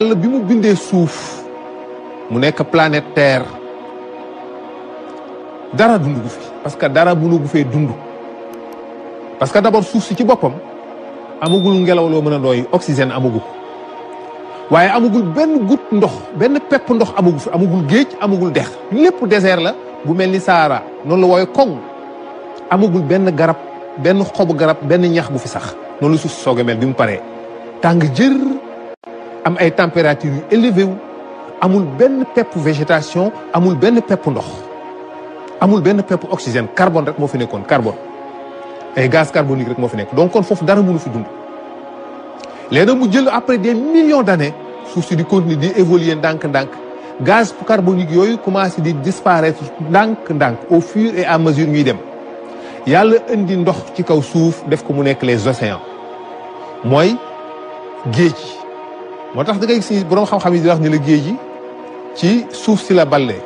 yàlla bi mu bindee suuf mu nekk planète Terre dara dundu gu fi parce que dara mënu gu fee dund parce que d'abord suuf si ci boppam amagul ngelaw loo mën a nooy oxygène amagu ko waaye amagul benn goutte ndox benn pepp ndox amagu fi amagul géej amagul dex lépp désert la bu mel ni Sahara noonu la wooye koŋ amagul benn garab benn xobu garab benn ñax bu fi sax noonu la suuf si soog a mel bi mu paree tàng jër am ay température yu élevé wu amul benn pepp végétation amul benn pepp ndox amul benn pepp oxygène carbone rek moo fi nekkoon carbone ay gaz carbonique rek moo fi nekk donc kon foofu dara mënu fi dund léegi nag mu jël après des millions d'années suuf si di continuer di évoluer ndànk-ndànk gaz carbonique yooyu commencé di disparaître ndànk-ndànk au fur et à mesure ñuy dem yàlla indi ndox ci kaw suuf def ko mu nekk les océans mooy géej yi moo tax da ngay gis boroom xam-xam yi di wax ni la géej yi ci suuf si la ballee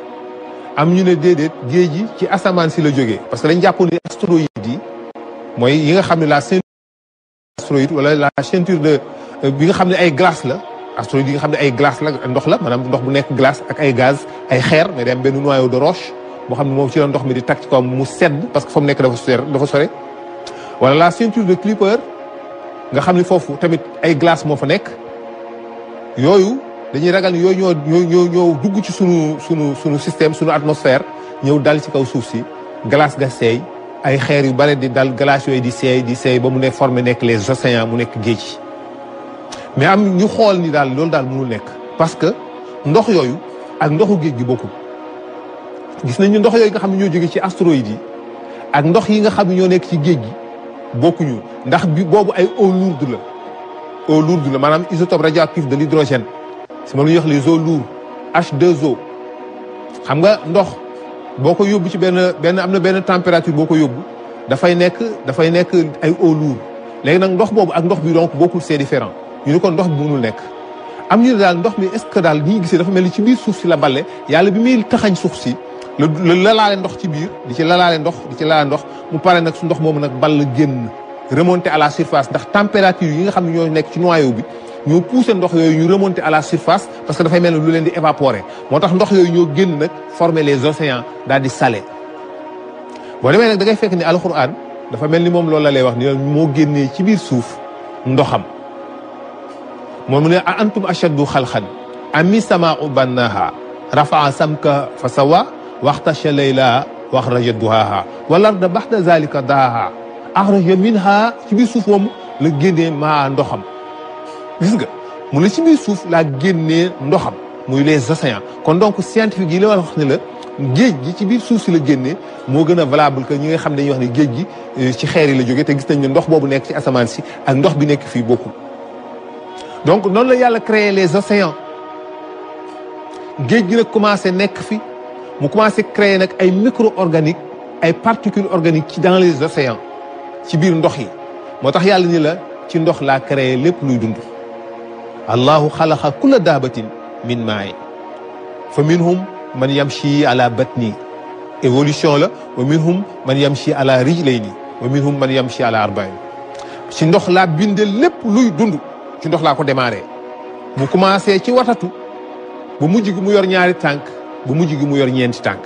am ñu ne déedéet géej yi ci asamaan si la jógee parce que dañ jàppoon ni astéroïdes yi mooy yi nga xam ne la ceinture astéroïde wala la ceinture de bi nga xam ne ay glace la astéroïde yi nga xam ne ay glace la ndox la maanaam ndox bu nekk glace ak ay gaz ay xeer mais day am benn noyau de roche boo xam ne moom ci la ndox mi di tag ci kawam mu sedd parce que fa mu nekk dafa sore wala la ceinture de Kuiper nga xam ne foofu tamit ay glace moo fa nekk yooyu dañuy ragal ni yooyu ñoo dugg ci sunu système sunu atmosphère ñëw dal ci kaw suuf si glace ga seey ay xeer yu bare di dal glace yooyu di seey ba mu ne formé nekk les océans mu nekk géej mais am ñu xool ni daal loolu daal mënul nekk parce que ndox yooyu ak ndoxu géej gi bokkul gis nañu ndox yooyu nga xam ne ñoo jóge ci astéroïdes yi ak ndox yi nga xam ne ñoo nekk ci géej gi bokkuñu ndax bi boobu ay eau lourde la maanaam isotope radioactif de l'hydrogène si ma lu ñuy wax les eaux lourdes H2O xam nga ndox boo ko yóbbu ci benn am na benn température boo ko yóbbu dafay nekk ay eau lourde léegi nag ndox boobu ak ndox bi donc bokkul c'est différent ñu ne kon ndox bi mënul nekk am ñu ne daal ndox mi est-ce que daal ni ñu gisee dafa mel ni ci biir suuf si la balle yàlla bi muy taxañ suuf si la lalaale ndox ci biir di ci lalaale ndox mu pare nag su ndox moomu nag ball génn remonter à la surface ndax température yi nga xam ne ñoo nekk ci noyau bi ñoo pousser ndox yooyu ñu remonter à la surface parce que dafay mel ne lu leen di évaporer moo tax ndox yooyu ñoo génn nag former les océans daal di salé boo demee nag da ngay fekk ni alxuraan dafa mel ni moom loolu la lay wax ni moo génnee ci biir suuf ndoxam moom mu ne a antum ashaddu xalqan ami samaau bannaha rafaa samka fa sawa waxtasha layla wa axraja duhaaha wal arda baxda zalika daaha axraja minha ci biir suuf moom la génnee maa ndoxam gis nga mu ne ci biir suuf laa génnee ndoxam muy les océans kon donc scientifique yi la wax ne la géej gi ci biir suuf si la génnee moo gën a valable que ñi nga xam dañuy wax ne géej gi ci xeer yi la jógee te gis nañ ne ndox boobu nekk ci asamaan si ak ndox bi nekk fii bokkul donc noonu la yàlla créé les océans géej gi nag commencé nekk fi mu commencé créer nag ay micro-organiques ay particules organiques ci dans les océans ci biir ndox yi moo tax yàlla ni la ci ndox laa créé lépp luy dund allahu xalaqa kulla daabatin min maay fa minhum man yamshi ala batni évolution la wa minhum man yamshi ala rijlayni wa minhum man yamshi ala arbain ci ndox laa binde lépp luy dund ci ndox laa ko démarré mu commencé ci watatu ba mujj gi mu yor ñaari tànk ba mujj gi mu yor ñeenti tànk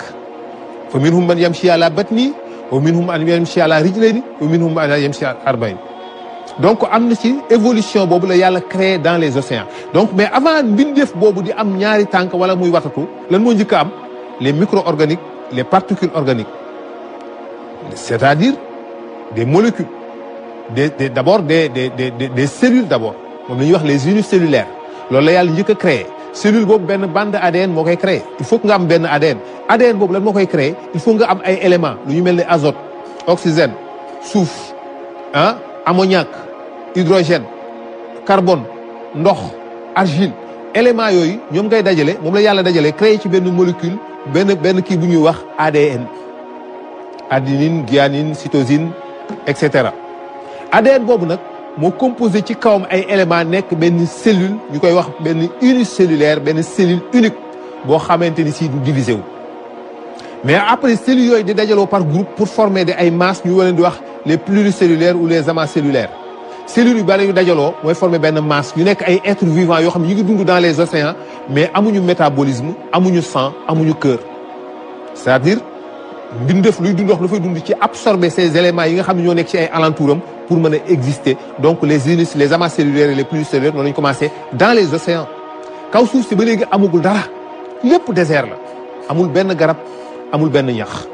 fa minhum man yamshi ala batni wa minhum man yamshi ala rijlayni wa minhum man yamshi ala arbain donc am na ci évolution boobu la yàlla créé dans les océans donc mais avant mbindeef boobu di am ñaari tànk wala muy watatu lan moo njëkk a am les micro-organiques les particules organiques c'est-à-dire des molécules d'abord des cellules d'abord moom la ñuy wax les unicellulaires loolu la yàlla njëkk a créé cellule boobu benn bande ADN moo koy créé il faut que nga am benn ADN boobu lan moo koy créé il faut nga am ay éléments lu ñu mel ne azote oxygène soufre ammoniac hydrogène carbone ndox argile éléments yooyu ñoom ngay dajale moom la yàlla dajale créé ci benn molécule benn kii bu ñuy wax ADN adenine guanine cytosine et cetera ADN boobu nag moo composé ci kawam ay éléments nekk benn cellule ñu koy wax benn unicellulaire benn cellule unique boo xamante ni si du divisé wu mais après cellules yooyu di dajaloo par groupe pour former ay masses ñu leen di wax les pluricellulaires ou les amacellulaires cellules yu bari yu dajaloo mooy former benn masse ñu nekk ay êtres vivants yoo xam ne ñu ngi dund dans les océans mais amuñu métabolisme amuñu sang amuñu cœur c'est-à-dire mbindeef luy dund wax dafay dund ci absorber ces éléments yi nga xam ne ñoo nekk ci ay alentours pour mën a exister donc les amas cellulaires et les plus cellulaires noonu lañu commencé dans les océans kaw suuf si ba léegi amagul dara lépp désert la amul benn garab amul benn ñax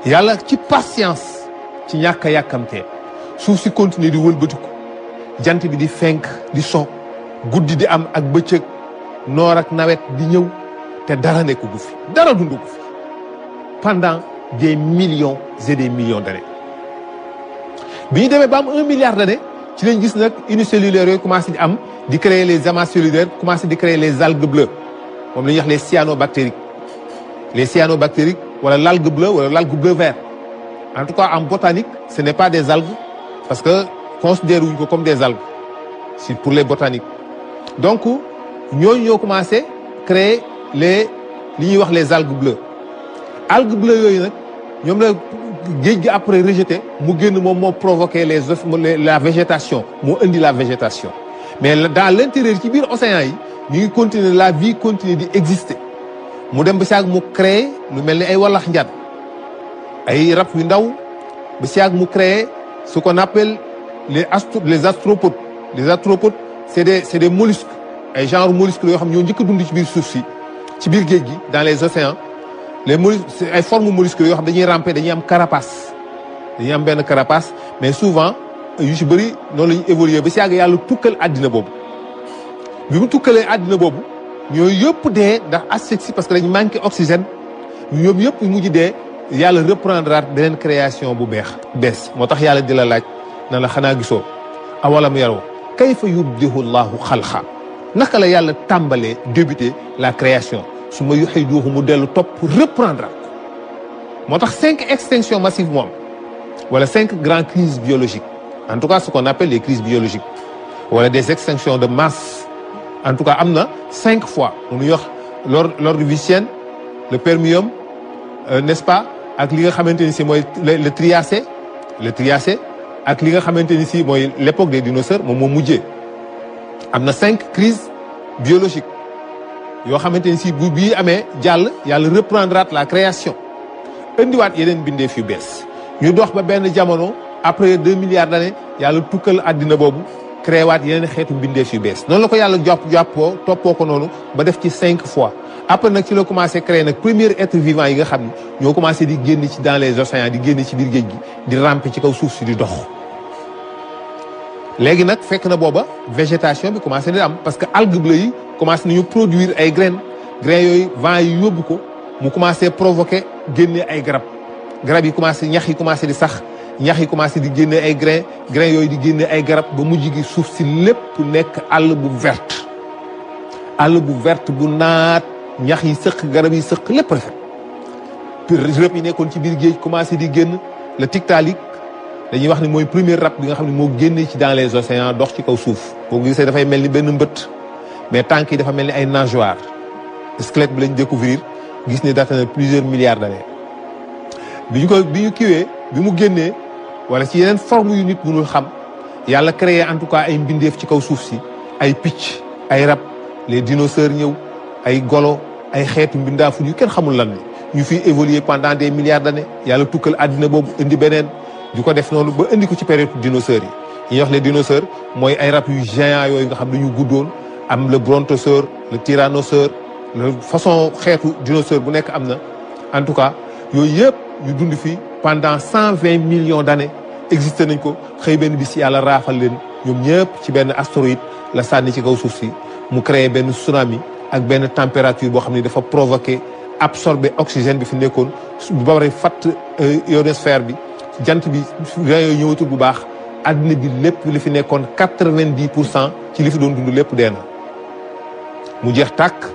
yàlla ci patience ci ñàkk a yàkkamtee suuf si continuer di wëlbatiku jant bi di fenk di so guddi di am ak bëccëg noor ak nawet di ñëw te dara nekk gu fi dara dundu gu fi pendant des millions et des millions d'années bi ñu demee ba am 1 milliard d'années ci lañ gis nag unicellulaires yooyu commencé di am di créer les amas cellulaires commencé di créer les algues bleues moom la ñuy wax les cyanobactériques wala l'algue bleue wala l'algue bleu vert en tout cas en botanique ce n'est pas des algues parce que considéré wuñ ko comme des algues c'est pour les botaniques donc ñooñu ñoo commencé créer li ñuy wax les algues bleues yooyu nag ñoom la géej gi après rejeté mu génn moom moo provoqué la végétation moo indi la végétation mais dans l'intérieur ci biir océan yi ñu ngi continuer la vie continue di exister mu dem ba si yàgg mu créer lu mel ni ay wallax njaan ay rab yu ndaw ba si yàgg mu créer ce qu'on appelle les arthropodes les arthropodes c'est des mollusques ay genre mollusques yoo xam ñoo njëkk a dund ci biir suuf si ci biir géej gi dans les océans les mollusques ay formes mollusques yoo xam dañuy ramper dañuy am carapace dañuy am benn carapace mais souvent yu ci bëri noonu la ñuy évoluer ba si yàgg yàlla tukkal àddina boobu bi mu tukkalee àddina boobu ñooyu yëpp dee ndax asphyxie parce que dañ manqué oxygène ñoom yëpp mujj dee yàlla reprendre beneen création bu bees moo tax yàlla di la laaj na la xanaa gisoo awalam yaroo kayfa yubdihu llahu xalqa naka la yàlla tàmbalee débuter la création su ma yuxiduhu mu dellu topp reprendre moo tax 5 extinctions massives moom wala 5 grandes crises biologiques en tout cas ce qu'on appelle les crises biologiques wala des extinctions de masse en tout cas am na 5 fois mu wax l'ordovicienne le permium n'est-ce pas ak li nga xamante ni si mooy le triacé ak li nga xamante ni si mooy l'époque des dinosaures moom moo mujjee am na 5 crises biologiques yoo xamante ni si bu bii amee jàll yàlla reprendre la création indiwaat yeneen bindeef yu bees ñu dox ba benn jamono après 2 milliards d'années yàlla tukkal àddina boobu créé waat yeneen xeetu bindeef yu bees noonu la ko yàlla jàppoo toppoo ko noonu ba def ci 5 fois après nag ci la commencé créer nag premier être vivant yi nga xam ne ñoo commencé di génn ci dans les océans di génn ci biir géej gi di ramper ci kaw suuf si di dox léegi nag fekk na booba végétation bi commencé di am parce que algues bleues yi commencé nañu produire ay graines yooyu vent yi yóbbu ko mu commencé provoquer génne ay garab yi commencé ñax yi commencé di sax ñax yi commencé di génne ay grains yooyu di génne ay garab ba mujj gi suuf si lépp nekk àll bu verte bu naat ñax yi sëq garab yi sëq lépp rafet rëb yi nekkoon ci biir géej commencé di génn le Tiktaalik dañuy wax ne mooy premier rab bi nga xam ne moo génne ci dans les océans dox ci kaw suuf boo gisee dafay mel ni benn mbëtt mais tànk yi dafa mel ni ay nageoires squelette bi lañ découvrir gis ne date na plusieurs milliards d'années bi ñu kiwee bi mu génnee wala ci yeneen forme yu nit mënul xam yàlla créé en tout cas ay mbindeef ci kaw suuf si ay picc ay rab les dinosaures ñëw ay golo ay xeetu mbindaafu yu kenn xamul lan ni ñu fiy évoluer pendant des milliards d'années yàlla tukkal àddina boobu indi beneen di ko def noonu ba indi ko ci période dinosaures yi ñuy wax les dinosaures mooy ay rab yu géants yooyu nga xam dañu guddoon am le brontosaure le tyrannosaure le façon xeetu dinosaure bu nekk am na en tout cas yooyu yëpp ñu dund fi pendant 120 millions d'années existé nañ ko xëy benn bis yàlla raafal leen ñoom ñëpp ci benn astéroïde la sànni ci kaw suuf si mu créé benn tsunami ak benn température boo xam ne dafa provoqué absorber oxygène bi fi nekkoon ba pare fatt ionosphère bi jant bi yooyu ñëwatul bu baax adduna bi lépp li fi nekkoon 90% ci li fi doon dund lépp dee na mu jeex tàkk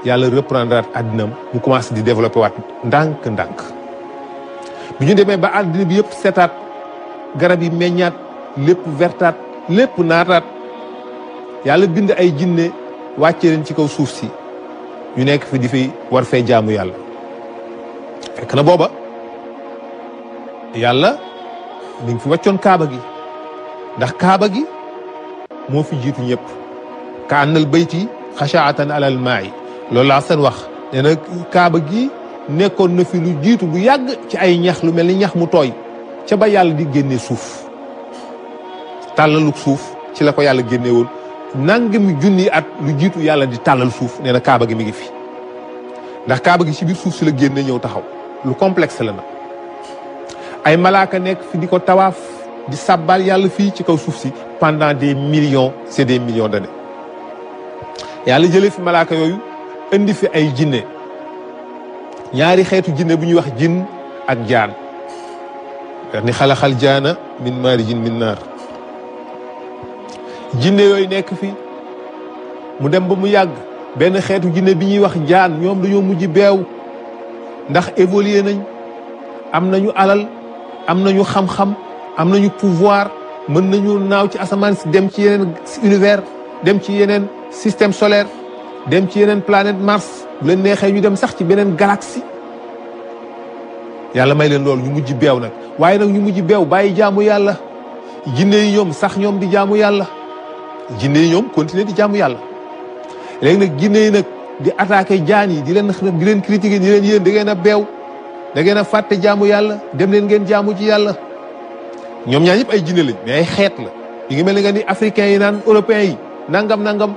yàlla reprendre addinam mu commencé di développer waat ndànk-ndànk bi ñu demee ba addina bi yëpp setaat garab yi meññaat lépp vertaat lépp naataat yàlla bind ay jinne wàcce leen ci kaw suuf si ñu nekk fi di fi war fee jaamu yàlla fekk na booba yàlla mi ngi fi wàccoon kaaba gi ndax kaaba gi moo fi jiitu ñëpp ka annal bayti xashaatan alal maa'i loolu laa seen wax nee na kaaba gi nekkoon na fi lu jiitu bu yàgg ci ay ñax lu mel ni ñax mu tooy ca ba yàlla di génnee suuf tàllalu suuf ci la ko yàlla génnee woon nangami junni at lu jiitu yàlla di tàllal suuf nee na kaaba gi mi ngi fi ndax kaaba gi ci biir suuf si la génne ñëw taxaw lu complexe la nag ay malaaka nekk fi di ko tawaaf di sàbbal yàlla fii ci kaw suuf si pendant des millions c'est des millions d'années yàlla jëlee fi malaaka yooyu indi fi ay jinne ñaari xeetu jinne bu ñuy wax jinn ak jaan ni xalaxal jaana min maarijin min naar jinne yooyu nekk fi mu dem ba mu yàgg benn xeetu jinne bi ñuy wax jaan ñoom dañoo mujj beew ndax évoluer nañ am nañu alal am nañu xam-xam am nañu pouvoir mën nañu naaw ci asamaan si dem ci yeneen univers dem ci yeneen système solaire dem ci yeneen planète Mars bu leen neexee ñu dem sax ci beneen galaxie yàlla may leen loolu ñu mujj beew nag waaye nag ñu mujj beew bàyyi jaamu yàlla jinne yi ñoom sax ñoom di jaamu yàlla jinne yi ñoom continuer di jaamu yàlla léegi nag jinne yi nag di attaqué jaan yi di leen critiquer di leen yéen da ngeen a beew da ngeen a fàtte jaamu yàlla dem leen ngeen jaamu ci yàlla ñoom ñaar ñëpp ay jinne lañ mais ay xeet la ñu ngi mel ni nga ni africains yi naan européens yi nangam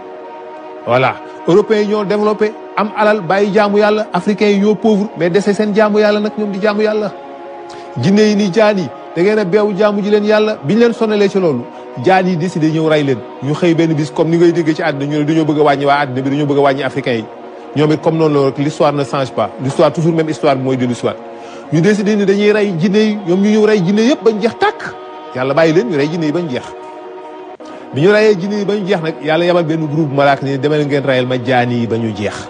voilà européens yi ñoo développé am alal bàyyi jaamu yàlla africains yi ñoo pauvre mais dese seen jaamu yàlla nag ñoom di jaamu yàlla jinne yi ni jaan yi da ngeen a beew jaamu ji leen yàlla biñ leen sonalee ci loolu jaan yi décidé ñëw rey leen ñu xëy benn bis comme ni ngay déggee ci àddina ñu ne dañoo bëgg a wàññi waa àddina bi dañoo bëgg a wàññi africains yi ñoom it comme noonu la rek l'histoire ne change pas l'histoire toujours même histoire bi mooy de l'histoire ñu décidé ni dañuy rey jinne yi ñoom ñu ñëw rey jinne yëpp bañ jeex tàkk yàlla bàyyi leen ñu rey jinne yi bañ jeex bi ñu reyee jinne yi bañ jeex nag yàlla yabal benn groupe malaaka ni demee ngeen reyal ma jaan yi ba ñu jeex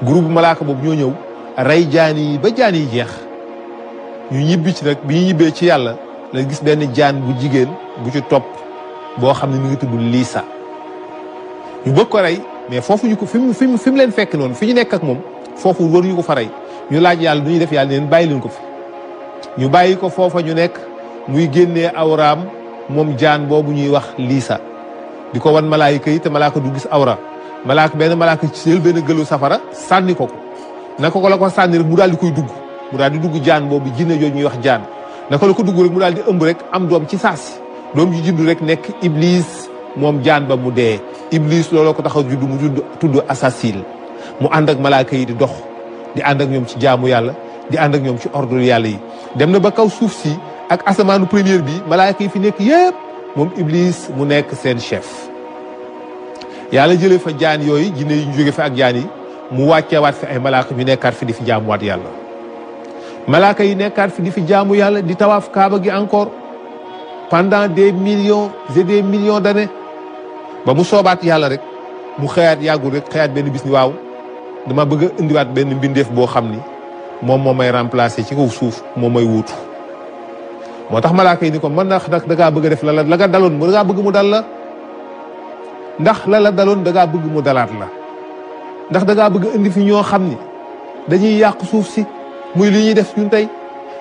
groupe malaaka boobu ñoo ñëw rey jaan yi ba jaan yi jeex ñu ñibbi ci nag bi ñu ñibbee ci yàlla la gis benn jaan bu jigéen bu ci topp boo xam ne mi ngi tudd Liisa ñu bëgg ko rey mais foofu ñu ko fi mu leen fekk noonu fi ñu nekk ak moom foofu waruñu ko fa rey ñu laaj yàlla du ñuy def yàlla neen bàyyi leen ko fi ñu bàyyi ko foofa ñu nekk muy génnee awraam moom jaan boobu ñuy wax Liisa di ko wan malaayika yi te malaaka du gis awra benn malaaka ci jël benn gëlu safara sànni ko naka ko la ko sànni rek mu daal di koy dugg mu daal di dugg jaan boobu jinne jooju ñuy wax jaan naka la ko dugg rek mu daal di ëmb rek am doom ci saasi doom ji juddu rek nekk Iblis moom jaan ba mu dee Iblis looloo ko tax a juddu mu tudd Asasil mu ànd ak malaaka yi di dox di ànd ak ñoom ci jaamu yàlla di ànd ak ñoom ci ordre yàlla yi dem na ba kaw suuf si ak asamaanu première bi malaaka yi fi nekk yépp moom Iblis mu nekk seen chef yàlla jëlee fa jaan yooyu jinne yi ñu jóge fa ak jaan yi mu wàcceewaat fi ay malaaka ñu nekkaat fi di fi jaamuwaat yàlla malaaka yi nekkaat fi di fi jaamu yàlla di tawaaf kaaba gi encore pendant des millions et des millions d'années ba mu soobaat yàlla rek mu xëyaat yàggul rek xëyaat benn bis ni waaw dama bëgg a indiwaat benn mbindeef boo xam ni moom moo may remplacer ci kaw suuf moom may wuutu moo tax malaaka yi ni ko man ndax da ngaa bëgg a def la nga daloon mu da ngaa bëgg mu dal la ndax la daloon da ngaa bëgg mu dalaat la ndax da ngaa bëgg indi fi ñoo xam ni dañuy yàq suuf si muy li ñuy def ñun tey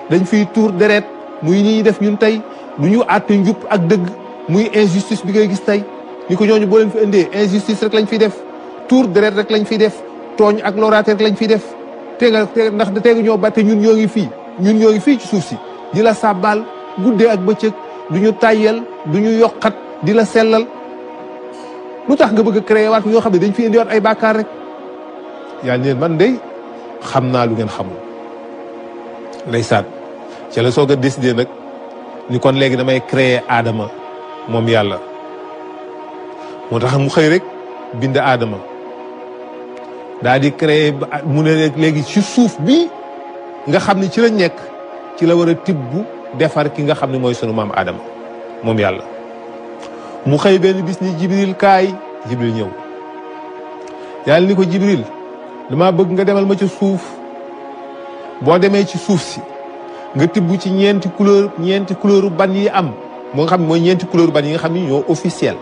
dañ fiy tuur deret muy li ñuy def ñun tey lu ñu àtte njub ak dëgg muy injustice bi ngay gis tey ni ko ñooñu boo leen fi indee injustice rek lañ fiy def tuur deret rek lañ fiy def tooñ ak loraate rek lañ fiy def ndax da teega ñoo batte ñun ñoo ngi fii ci suuf si di la sàbbaal guddee ak bëccëg du ñu tàyyel du ñu yokkat di la sellal lu tax nga bëgg a créé waat ñoo xam ne dañ fi indiwaat ay bàkkaar rek yàlla neen man de xam naa lu ngeen xamul ndeysaan ca la soog a décidé nag ni kon léegi damay créé aadama moom yàlla moo tax mu xëy rek bind aadama daal di créé mu ne rek léegi ci suuf bi nga xam ne ci la nekk ci la war a tibb defar ki nga xam ne mooy sunu maam aadama moom yàlla mu xëy benn bis ni jibril kaay jibril ñëw yàlla ni ko jibril dama bëgg nga demal ma ci suuf boo demee ci suuf si nga tibb ci ñeenti couleur ban yi am moo nga xam ne mooy ñeenti couleur ban yi nga xam ne ñoo officiel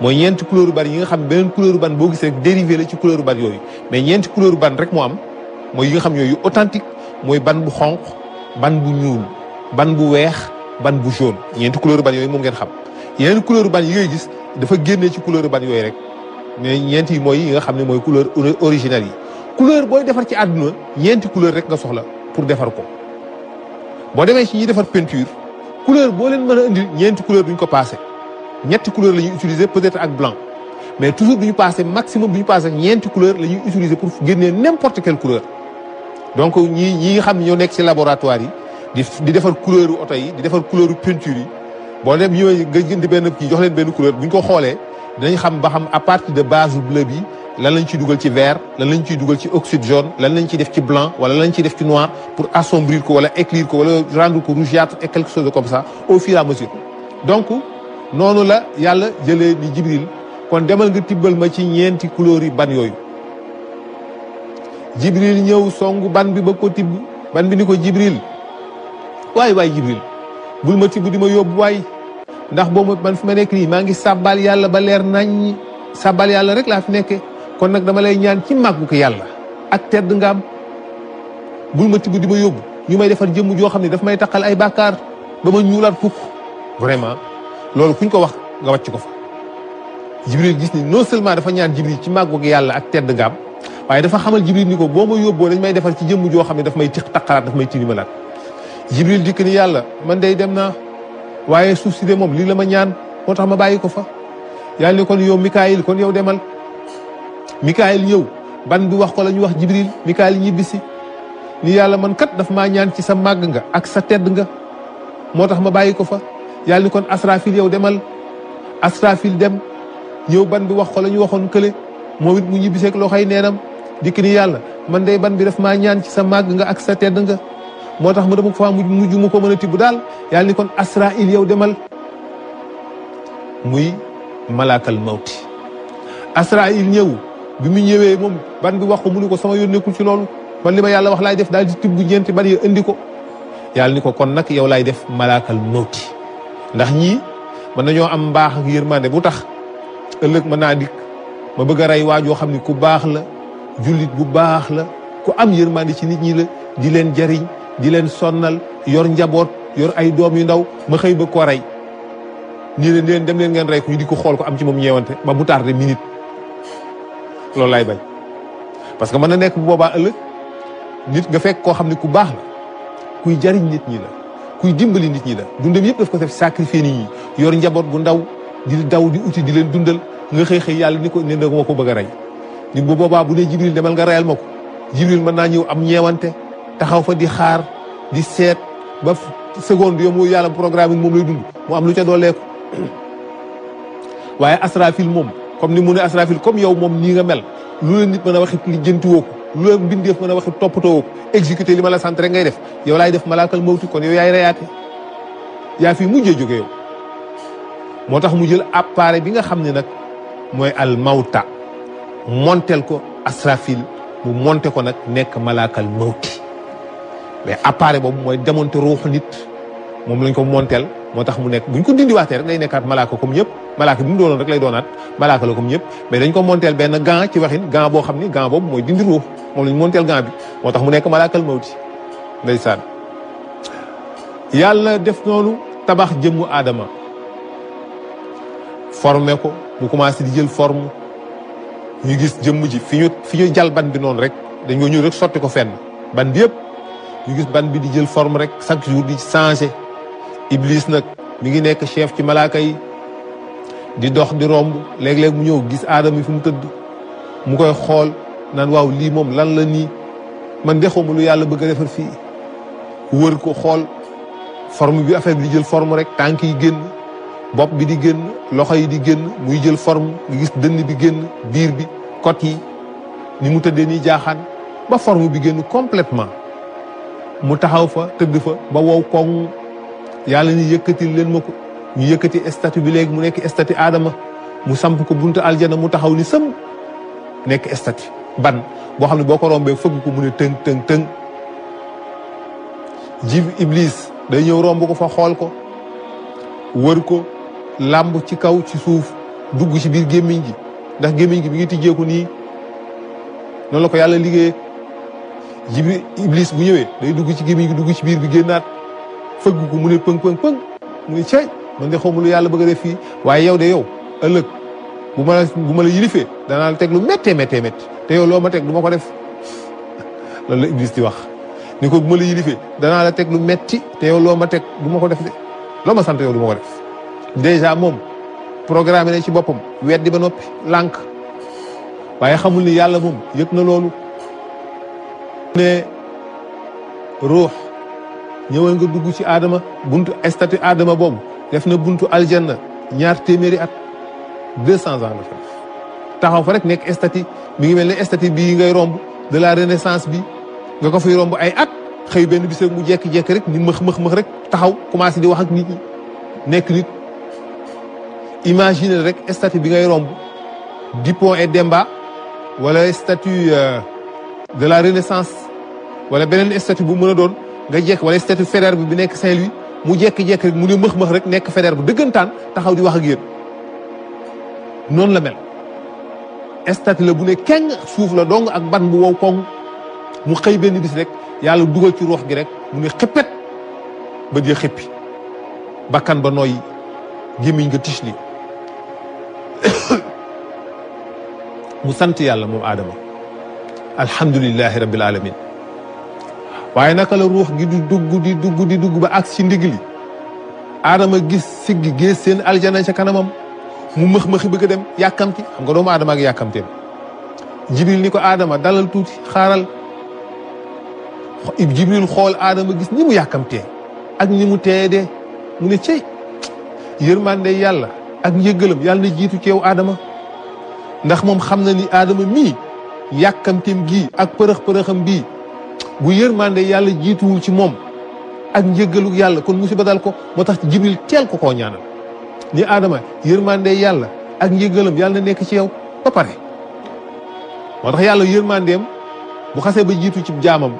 mooy ñeenti couleur ban yi nga xam ne beneen couleur ban boo gisee rek dérivé la ci couleur ban yooyu mais ñeenti couleur ban rek moo am mooy yi nga xam ne yooyu authentique mooy ban bu xonq ban bu ñuul ban bu weex ban bu jaune ñeenti couleur ban yooyu moom ngeen xam yeneen couleur ban yi ngay gis dafa génnee ci couleur ban yooyu rek mais ñeent yi mooy yi nga xam ne mooy couleur originale yi. couleur booy defar ci àdduna ñeenti couleur rek nga soxla pour defar ko boo demee ci ñuy defar peinture couleur boo leen mën a indi ñeenti couleur duñ ko passé ñetti couleur la ñuy utiliser peut-être ak blanc mais toujours duñu passé maximum duñu passé ñeenti couleur la ñuy utiliser pour génnee n'importe quelle couleur. donc ñi nga xam ne ñoo nekk ci laboratoire yi di defar couleur oto yi di defar couleur peinture yi boo dem ñëwee nga jënd benn kii jox leen benn couleur bu ñu ko xoolee dinañ xam ba xam à partir de base bleu bi lan lañ ciy dugal ci vert lan lañ ciy dugal ci oxyde jaune lan lañ ciy def ci blanc wala lan lañ ciy def ci noir pour assombrir ko wala éclaircir ko wala rendre ko rougeâtre et quelque chose de comme ça au fur et à mesure. donc noonu la yàlla jëlee ni Jibril kon demal nga tibbal ma ci ñeenti couleurs yi ban yooyu. Jibril ñëw songu ban bi ba ko tibb ban bi ni ko Jibril waay Jibril bul ma tibb di ma yóbbu waay ndax boobu man fi ma nekk nii maa ngi sàbbal yàlla ba leer nañ sàbbal yàlla rek laa fi nekkee kon nag dama lay ñaan ci màggu ko yàlla ak tedd nga am bul ma tibb di ma yóbbu ñu may defar jëmm joo xam ne daf may taqal ay bàkkaar ba ma ñuulaat fukk vraiment loolu kuñ ko wax nga wàcc ko fa. Jibril gis ni non seulement dafa ñaan Jibril ci màggu ko yàlla ak tedd nga am waaye dafa xamal Jibril ni ko boo ma yóbboo dañ may defar ci jëmm joo xam ne daf may taqalaat daf may tilimalaat. Jibril dikk ni yàlla man day dem naa waaye suuf si de moom lii la ma ñaan moo tax ma bàyyi ko fa yàlla ni kon yow Mikaayil kon yow demal. Mikaayil ñëw ban bi wax ko la ñu wax Jibril Mikaayil ñibbisi ni yàlla man kat daf maa ñaan ci sa màgg nga ak sa tedd nga moo tax ma bàyyi ko fa yàlla ni kon Asrafil yow demal. Asrafil dem ñëw ban bi wax ko la ñu waxoon kële moom it mu ñibbiseeg loxoy neenam dikk ni yàlla man day ban bi daf maa ñaan ci sa màgg nga ak sa tedd nga moo tax mu dama ko fa mujj mu ko mën a tibb daal yàlla ni kon Asrail yow demal. muy malaakal mawti Asrail ñëw bi mu ñëwee moom ban bi wax ko mu ni ko sama yoon nekkul ci loolu man li ma yàlla wax laay def daal di tibb ñeenti ban ya indi ko yàlla ni ko kon nag yow laay def malaakal mawti ndax ñii mën nañoo am mbaax ak yërmande bu tax ëllëg mën naa dikk ma bëgg a rey waajoo xam ni ku baax la jullit bu baax la ku am yërmande ci nit ñi la di leen jariñ di leen sonnal yor njaboot yor ay doom yu ndaw ma xëy ba ko rey nii leen dem leen ngeen rey ko ñu di ko xool ko am ci moom ñeewante ba mu tardé minute loolu laay bañ. parce que mën na nekk bu boobaa ëllëg nit nga fekk koo xam ne ku baax la kuy jariñ nit ñi la kuy dimbali nit ñi la dundam yëpp daf ko def sacrifier nit ñi yor njaboot gu ndaw di daw di uti di leen dundal nga xëy yàlla ni ko ne da ma ko bëgg a rey. ni bu boobaa bu dee Jibril demal nga reyal ma ko Jibril mën naa ñëw am ñeewante taxaw fa di xaar di seet ba seconde yo mu yàlla programme moom lay dund mu am lu ca dooleeku waaye Asrafil moom comme ni mu ne Asrafil comme yow moom nii nga mel lu la nit mën a waxit li jëntiwoo ko lu la mbindeef mën a waxit toppatoo ko exécuté li ma la sant rek ngay def yow laay def malaakal mawti kon yow yaay reyaate yaa fi mujjee jóge yow moo tax mu jël appareil bi nga xam ne nag mooy al mawta montel ko Asrafil mu monté ko nag nekk malaakal mawti mais appareil boobu mooy démonter ruuxu nit moom lañ ko montel moo tax mu nekk buñ ko dindiwaatee rek day nekkaat malaaka comme ñëpp malaaka bi mu doonoon rek lay doonaat malaaka la comme ñëpp mais dañ ko montel benn gant ci waxin gant boo xam ni gant boobu mooy dindi ruux moom lañ montel gant bi moo tax mu nekk malaakal mawti ndeysaan yàlla def noonu tabax jëmmu aadama formé ko mu commencé di jël forme ñu gis jëmm ji fi ñu jal ban bi noonu rek dañoo ñëw rek sotti ko fenn ban bi yëpp ñu gis ban bi di jël forme rek chaque jour di changé Iblis nag mi ngi nekk chef ci malaaka yi di dox di romb léeg-léeg mu ñëw gis aadama yi fu mu tëdd mu koy xool naan waaw lii moom lan la nii man dexuma lu yàlla bëgg a defar fii wër ko xool forme bi affaire bi di jël forme rek tànk yi génn bopp bi di génn loxo yi di génn muy jël forme nga gis dënn bi génn biir bi côte yi ni mu tëddee nii jaaxaan ba forme bi génn complètement mu taxaw fa tëdd fa ba wow koŋ yàlla ni yëkkatil leen ma ko ñu yëkkati statut bi léegi mu nekk statut aadama mu samp ko buntu aljana mu taxaw ni sëm nekk statut ban boo xam ne boo ko rombee fëgg ko mu ne tëng tëng tëng Iblis day ñëw romb ko fa xool ko wër ko làmb ci kaw ci suuf dugg ci biir gémmiñ gi ndax gémmiñ gi bi ngi tijjeeku nii noonu la ko yàlla liggéeyee Iblis bu ñëwee day dugg ci gémmiñ gi dugg ci biir bi génnaat fëgg ko mu ne pëng pëng pëng mu ne cey man de xawma lu yàlla bëgg a def fii waaye yow de yow ëllëg bu ma la yilifee danaa la teg lu méttee te yow loo ma teg du ma ko def loolu la Iblis di wax ni ko bu ma la yilifee danaa la teg lu metti te yow loo ma teg du ma ko def de loo ma sant yow du ma ko def déjà moom programme ne ci boppam weddi ba noppi lànk waaye xamul ni yàlla moom yëg na loolu ne ruux ñëwal nga dugg ci aadama buntu statut aadama boobu def na buntu aljanna 200 at 200 ans la fa taxaw fa rek nekk statut mi ngi mel ne statut bii ngay romb de la renaissance bi nga ko fiy romb ay at xëy benn bis rek mu jekki-jekki rek ni mëx rek taxaw commencé di wax ak nit ñi nekk nit imagine rek statut bi ngay romb Dupont et Demba wala statut de la renaissance wala beneen statut bu mën a doon nga jekk wala statut Faidherbe bi nekk Saint-Louis mu jekki-jekki rek mu ne mëx rek nekk Faidherbe bu dëggantaan taxaw di wax ak yéen noonu la mel statut la bu ne keng suuf la dong ak ban bu wow koŋ mu xëy benn bis rek yàlla dugal ci ruux gi rek mu ne xëppet ba di xëppi bakkan ba nooy gémmiñ nga tisli mu sant yàlla moom aadama alhamdulillahi rabbil alamin waaye naka la ruux gi di dugg ba ak ci ndigli aadama gis siggi gis seen aljana ca kanamam mu mëx-mëxi bëgg a dem yàkkamti xam nga doomu aadama ak yàkkamteem jibril ni ko aadama dalal tuuti xaaral jibril xool aadama gis ni mu yàkkamtee ak ni mu teedee mu ne cey yërmande yàlla ak njëggalam yàlla na jiitu ci yow aadama ndax moom xam na ni aadama mii yàkkamteem gii ak përëx-përëxam bii bu yërmande yàlla jiituwul ci moom ak njëggalu yàlla kon musiba dal ko moo tax jibril teel ko koo ñaanal ni aadama yërmande yàlla ak njëggalam yàlla na nekk ci yow ba pare moo tax yàlla yërmandeem bu xasee ba jiitu ci jaamam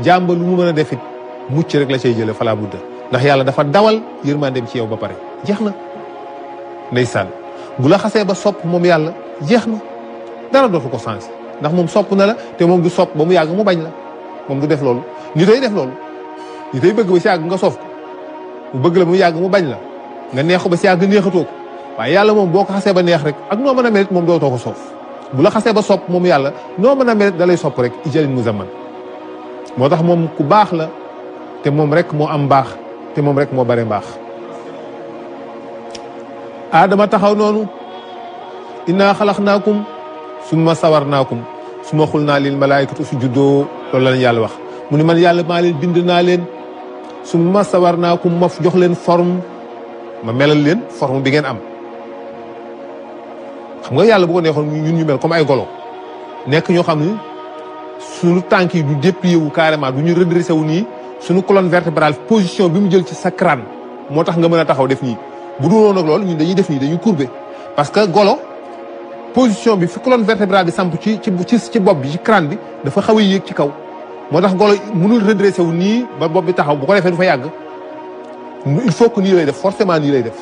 jaam ba lu mu mën a defit mucc rek la cay jële falaa budda ndax yàlla dafa dawal yërmandeem ci yow ba pare jeex na ndeysaan bu la xasee ba sopp moom yàlla jeex na dara dootu ko sens ndax moom sopp na la te moom du sopp ba mu yàgg mu bañ la moom du def loolu ni day def loolu ni day bëgg ba si yàgg nga soof ko mu bëgg la mu yàgg mu bañ la nga neex ko ba si yàgg neexatoo ko waaye yàlla moom boo ko xasee ba neex rek ak noo mën a merit moom dootoo ko soof bu la xasee ba sopp moom yàlla noo mën a merit da lay sopp rek ijalin musamman moo tax moom ku baax la te moom rek moo am mbaax te moom rek moo bare mbaax aadama taxaw noonu inna xalaqnaakum summa sawarnaakum summa xulnaa lil malaayikati usjudu loolu la yàlla wax mu ne man yàlla maa leen bind naa leen summa sawarnaakum ma jox leen forme ma melal leen forme bi ngeen am xam nga yàlla bu ko neexoon ñun ñu mel comme ay golo nekk ñoo xam ni suñu tànk yi du déplié wu carrément du ñu redressé wu nii suñu colonne vertébrale position bi mu jël ci sa crâne moo tax nga mën a taxaw def nii bu dul woon ak loolu ñun dañuy def nii dañuy courbé parce que golo position bi fi colonne vertébrale bi samp ci bopp bi ci crâne bi dafa xaw a yéeg ci kaw moo tax golo mënul redressé wu nii ba bopp bi taxaw bu ko defee du fa yàgg il faut que nii lay def forcément nii lay def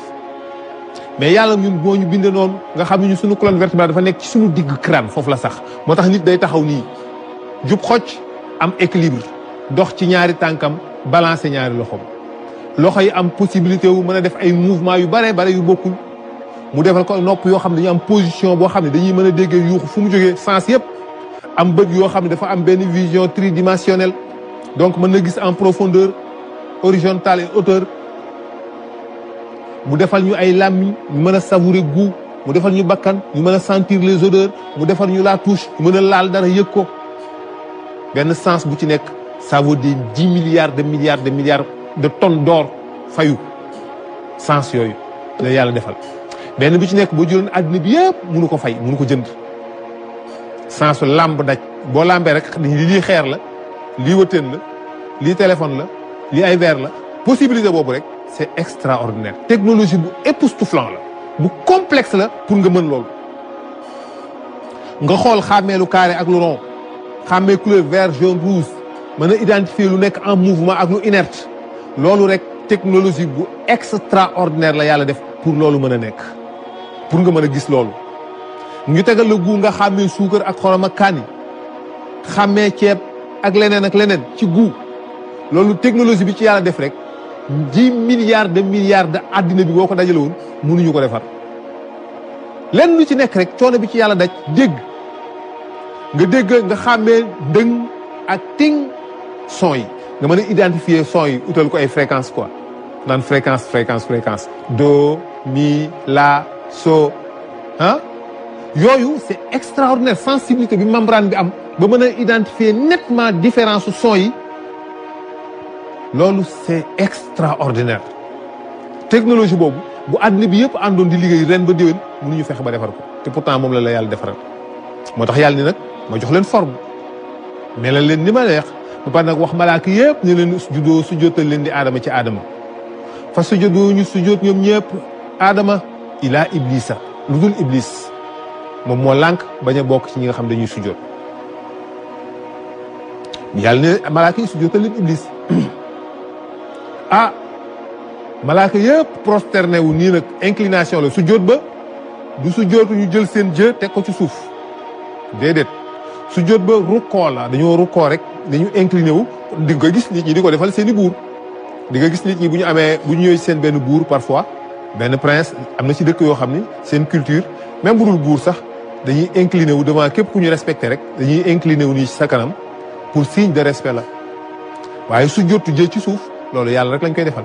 mais yàlla ñun moo ñu bindee noonu nga xam ne ñu suñu colonne vertébrale dafa nekk ci suñu digg crâne foofu la sax moo tax nit day taxaw nii jub xocc am équilibre dox ci ñaari tànkam balancer ñaari loxoom loxo yi am possibilité wu mën a def ay mouvement yu bare yu bokkul mu defal ko nopp yoo xam ne dañu am position boo xam ne dañuy mën a déggee yuuxu fu mu jógee sens yëpp am bët yoo xam ne dafa am benn vision tridimensionnelle donc mën na gis en profondeur horizontale et hauteur mu defal ñu ay làmmiñ ñu mën a savourer goût mu defal ñu bakkan ñu mën a sentir les odeurs mu defal ñu la touche ñu mën a laal dara yëg ko benn sens bu ci nekk ça vaut des 10 milliards de tonnes d'or fayu sens yooyu la yàlla defal benn bi ci nekk boo jëloon àddina bi yëpp mënu ko fay mënu ko jënd sensu làmb daj boo làmbee rek lii xeer la lii wëteen la lii téléphone la lii ay verre la possibilité boobu rek c'est extraordinaire technologie bu époustouflant la bu complexe la pour nga mën loolu nga xool xàmmee lu carré ak lu rond xàmmee couleur vert jaune rouge mën a identifier lu nekk en mouvement ak lu inerte loolu rek technologie bu extraordinaire la yàlla def pour loolu mën a nekk pour nga mën a gis loolu ñu tegal la gu nga xàmmee suukar ak xorom ak kaani xàmmee ceeb ak leneen ci gu loolu technologie bi ci yàlla def rek 10 milliards de àddina bi boo ko dajale woon mënuñu ko defar lenn lu ci nekk rek coono bi ci yàlla daj dégg nga xàmmee dëng ak ting son yi nga mën a identifier son yi utal ko ay fréquence quoi naan fréquence do mi la so yooyu c'est extraordinaire sensibilité bi membrane bi am ba mën a identifier nettement différence son yi loolu c'est extraordinaire technologie boobu bu àddina bi yëpp àndoon di liggéey ren ba déwén mënuñu fexe ba defar ko te pourtant moom la yàlla defaral moo tax yàlla ni nag ma jox leen forme melal leen ni ma neex ba pare nag wax malaaka yëpp ñu leen juddoo sujjóotal leen di aadama ci aadama fa sujjóotoo ñu sujjóot ñoom ñëpp aadama ilaa iblisa lu dul iblis moom moo lànk bañ a bokk ci ñi nga xam dañuy sujjóot yàlla ne malaaka yi sujjóotal leen iblis malaaka yëpp prosterné wu nii nag inclination la sujjóot ba du sujjóotu ñu jël seen jë teg ko ci suuf déedéet sujjóot ba rukkoo la dañoo rukkoo rek dañu incliné wu di nga gis nit ñi di ko defal seen i buur di nga gis nit ñi bu ñu ñëwee seen benn buur parfois benn prince am na ci dëkk yoo xam ni seen culture même bu dul buur sax dañuy incliné wu devant képp ku ñu respecté rek dañuy incliné wu nii ci sa kanam pour signe de respect la waaye sujjóotu jë ci suuf loolu yàlla rek lañ koy defal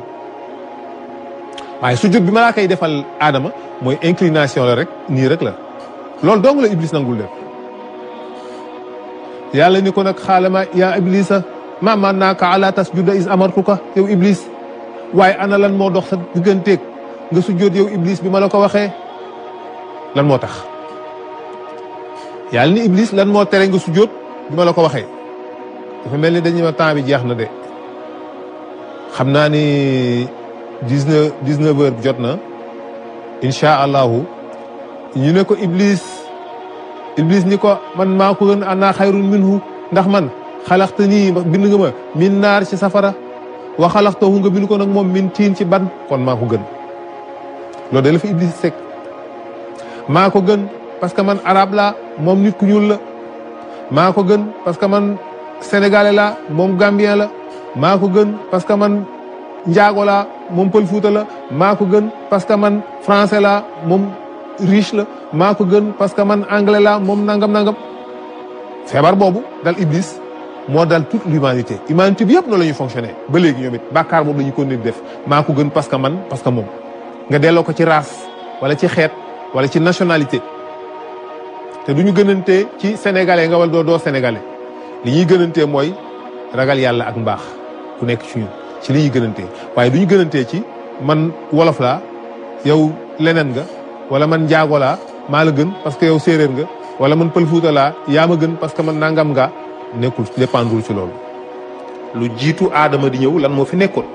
waaye sujjóot bi malaaka yi defal aadama mooy inclination la rek nii rek la loolu dong la iblis nangul def yàlla ni ko nag xaalama yaa iblisa ma mannaaka ala tasjuda is amartuka yow iblis waaye ana lan moo dox sa digganteeg nga sujjóot yow iblis bi ma la ko waxee lan moo tax yàlla ni iblis lan moo tere nga sujjóot bi ma la ko waxee dafa mel ni dañuy ma temps bi jeex na de xam naa ni 19 heures jot na incha allahu ñu ne ko iblis ni ko man maa ko gën ana xayrun minhu ndax man xalaxta nii bind nga ma min naar ci safara wa xalaxtahu nga bind ko nag moom min tiin ci ban kon maa ko gën loolu da la fa iblis sek maa ko gën parce que man arabe la moom nit ku ñuul la maa ko gën parce que man sénégalais la moom gambien la maa ko gën parce que man njaago la moom pël fuuta la maa ko gën parce que man français la moom riche la maa ko gën parce que man anglais la moom nangam feebar boobu dal iblis moo dal toute l'humanité humanité bi yëpp noonu la ñuy fonctionner ba léegi ñoom it bàkkaar boobu la ñu ko nit def maa ko gën parce que man parce que moom nga delloo ko ci race wala ci xeet wala ci nationalité te du ñu gënantee ci sénégalais nga wala doo sénégalais li ñuy gënantee mooy ragal yàlla ak mbaax ku nekk ci ñun ci li ñuy gënantee waaye du ñu gënantee ci man wolof laa yow leneen nga wala man njaago laa maa la gën parce que yow séeréer nga wala man pël fuuta laa yaa ma gën parce que man nangam nga nekkul dépendul ci loolu. lu jiitu aadama di ñëw lan moo fi nekkoon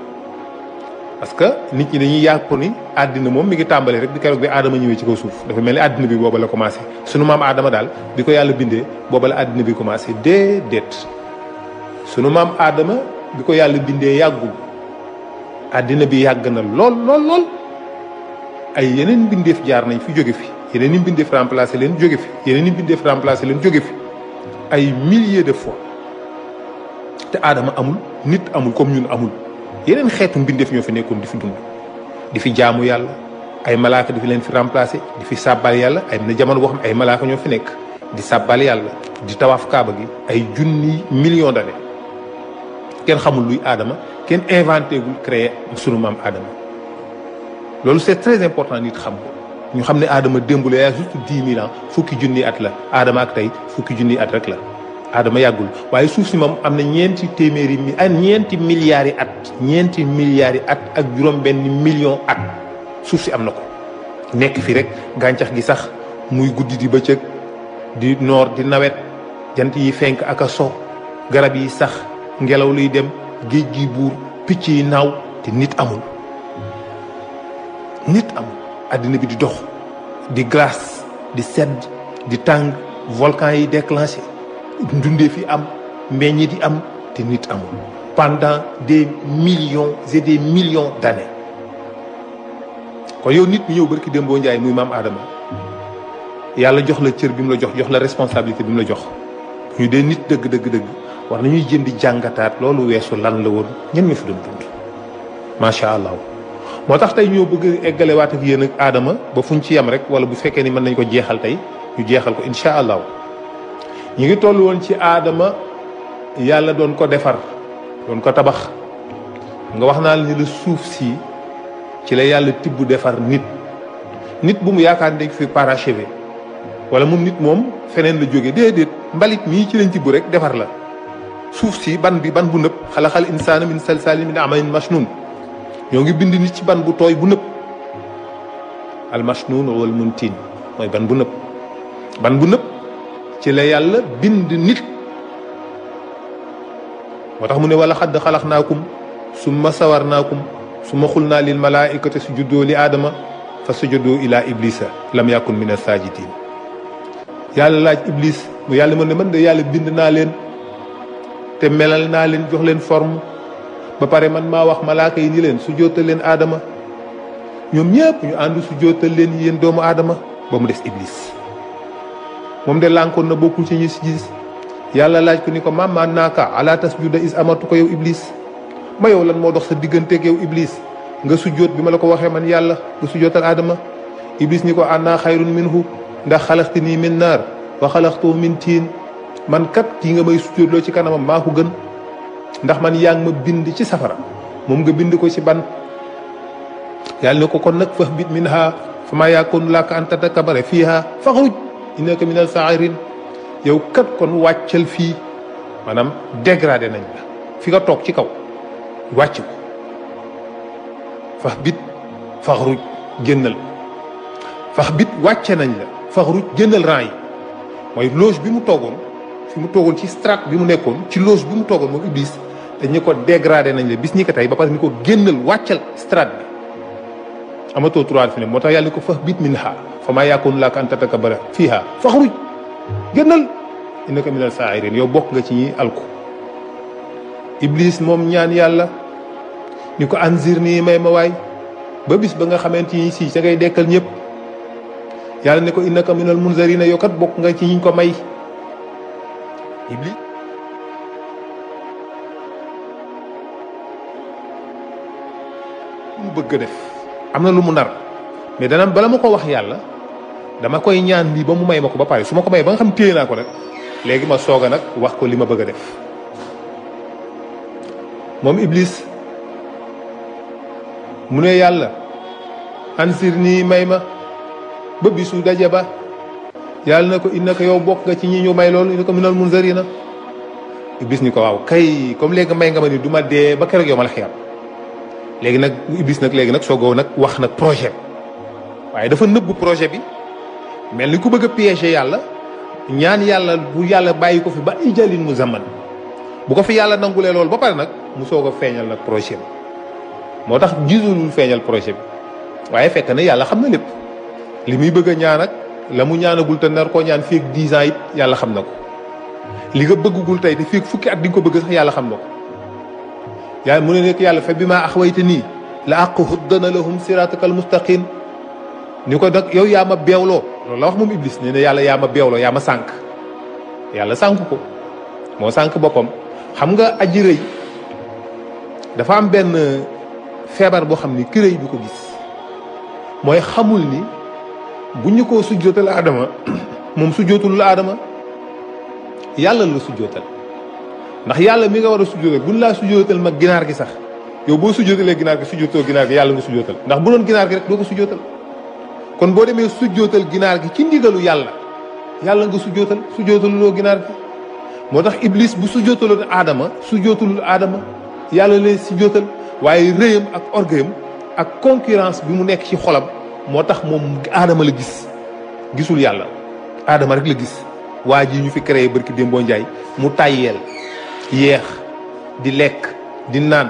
parce que nit ñi dañuy yàpp ni àddina moom mi ngi tàmbali rek di keroog bi aadama ñëwee ci kaw suuf dafa mel ni àddina bi booba la commencé sunu maam aadama daal bi ko yàlla bindee booba la àddina bi commencé déedéet sunu maam aadama bi ko yàlla bindee yàggul àddina bi yàgg na lool ay yeneen mbindeef jaar nañ fi jóge fi yeneen i mbindeef remplacé leen jóge fi yeneen i mbindeef remplacé leen jóge fi ay milliers de fois te aadama amul nit amul comme ñun amul yeneen xeetu mbindeef ñoo fi nekkoon di fi dund di fi jaamu yàlla ay malaaka di fi leen fi remplacé di fi sàbbal yàlla ay na jamono boo xam ay malaaka ñoo fi nekk di sàbbal yàlla di tawaaf kaaba gi ay junni millions d'années kenn xamul luy aadama kenn inventé gul créé sunu maam aadama loolu c'est très important nit xam ko ñu xam ne aadama démb la yaa juste 10 000 ans fukki junni at la aadama ak tey fukki junni at rek la aadama yàggul waaye suuf si moom am na ñeenti milliards yi at ak juróom-benn million at suuf si am na ko nekk fi rek gàncax gi sax muy guddi di bëccëg di noor di nawet jant yi fenk ak a so garab yi sax ngelaw luy dem géej gi buur picc yi naaw te nit amul àddina bi di dox di glace di sedd di tàng volcan yi déclenché ndundee fi am meññi di am te nit amul pendant des millions et des millions d'années kon yow nit mi ñëw barki Dembo Njaay muy maam Adama yàlla jox la cër bi mu la jox la responsabilité bi mu la jox ñu dee nit dëgg war nañuy jëm di jàngataat loolu weesu lan la woon ñen ñu fi doon dund macha allah. moo tax tey ñoo bëgg eggalewaat ak yéen ak aadama ba fuñ ci yem rek wala bu fekkee ni mën nañ ko jeexal tey ñu jeexal ko incha allah. ñu ngi toll woon ci aadama yàlla doon ko defar doon ko tabax nga wax naa la ni la suuf si ci la yàlla tibb defar nit bu mu yaakaar ne dañ fi parachevé wala moom nit moom feneen la jóge déedéet mbalit mii ci lañ tibb rek defar la. suuf si ban bi ban bu nëb xalaxal insaana min salsaalin min amain mashnun ñoo ngi bind nit ci ban bu tooy bu nëb al mashnun wal muntin mooy ban bu nëb ci la yàlla bind nit moo tax mu ne wala xadd xalaxnaakum summa sawarnaakum summa xulnaa lil malaaikati sujudoo li aadama fa sujudoo ila iblisa lam yakun min as-sajidin yàlla laaj iblis mu yàlla mën ne man de yàlla bind naa leen te melal naa leen jox leen forme ba pare man maa wax malaaka yi ni leen su jootal leen aadama ñoom ñëpp ñu ànd su jootal leen yéen doomu aadama ba mu des iblis moom de lànkoon na bokkul ci ñi si gis yàlla laaj ko ni ko mamma naaka ala tasjuda is amatu ko yow iblis ma yow lan moo dox sa digganteeg yow iblis nga sujjoot bi ma la ko waxee man yàlla nga sujjootal aadama iblis ni ko ana xayrun minhu ndax xalaxti nii min naar wa xalaxtu min tiin man kat kii nga may sujjóotloo ci kanamam maa ko gën ndax man yaa ngi ma bind ci safara moom nga bind ko ci ban yàlla ne ko kon nag fahbit minha fa maa yakunu laka an tatakabara fiha faxruj innaka min al-saa'irin yow kat kon wàccal fii maanaam dégradé nañ la fi nga toog ci kaw wàcc ko fahbit faxruj génnal fahbit wàcce nañ la faxruj génnal rang yi mooy loge bi mu toogoon fi mu toogoon ci strate bi mu nekkoon ci loge bi mu toogoon moom iblis te ñu ko dégradé nañ la bis ñi ko tey ba pare ni ko génnal wàccal strate bi amatoo droit fi ne moo tax yàlla ni ko fahbit minha fa maa yakunu laka an tatakabara fiha faxruj génnal innaka minal saa'irin yow bokk nga ci ñi alku iblis moom ñaan yàlla ni ko anzir nii may ma waay ba bis ba nga xamante ni si sa ngay dekkal ñëpp yàlla ne ko innaka minal munzarina yow kat bokk nga ci ñiñ ko may iblis mu bëgg a def am na lu mu nar mais dana bala ma ko wax yàlla dama koy ñaan lii ba mu may ma ko ba pare su ma ko may ba nga xam téye naa ko nag léegi ma soog a nag wax ko li ma bëgg a def moom iblis mu ne yàlla ansir nii may ma ba bisu daje ba yàlla na ko innaka yow bokk nga ci ñi ñu may loolu innaka minal munzarina iblis ni ko waaw kay comme léegi may nga ma ni du ma dee ba keroog yow ma la xiyam léegi nag iblis nag léegi nag soogoo nag wax nag projet waaye dafa nëbb projet bi mel ni ku bëgg a piéger yàlla ñaan yàlla bu yàlla bàyyi ko fi ba ijalin mu zaman bu ko fi yàlla nangulee loolu ba pare nag mu soog a feeñal nag projet bi moo tax gisulul feeñal projet bi waaye fekk na yàlla xam na lépp li muy bëgg a ñaan ak la mu ñaanagul te nar koo ñaan fii ak 10 ans it yàlla xam na ko li nga bëggugul tey te fii ak fukki at di nga ko bëgg sax yàlla xam na ko yàlla mu ne nekk yàlla fa bi maa axwayta nii la aqudanna lahum siratakal mustaqim ni ko nag yow yaa ma beewloo loolu la wax moom iblis nee na yàlla yaa ma beewloo yaa ma sànq yàlla sànq ko moo sànq boppam xam nga aji rëy dafa am benn feebar boo xam ni ki rëy du ko gis mooy xamul ni bu ñu ko sujjootal aadama moom sujjootul la aadama yàlla la sujjootal ndax yàlla mi nga war a sujjootal buñ laa sujjootal mag ginaar gi sax yow boo sujjootalee ginaar gi sujjootoo ginaar gi yàlla nga sujjootal ndax bu doon ginaar gi rek doo ko sujjootal kon boo demee sujjootal ginaar gi ci ndigalu yàlla yàlla nga sujjootal sujjootaluloo ginaar gi moo tax iblis bu sujjootaloon aadama sujjootalul aadama yàlla lay sujjootal waaye rëyam ak orgueilam ak concurrence bi mu nekk ci xolam moo tax moom aadama la gis gisul yàlla aadama rek la gis waa ji ñu fi créé barki Dembo Njaay mu tàyyeel yeex di lekk di naan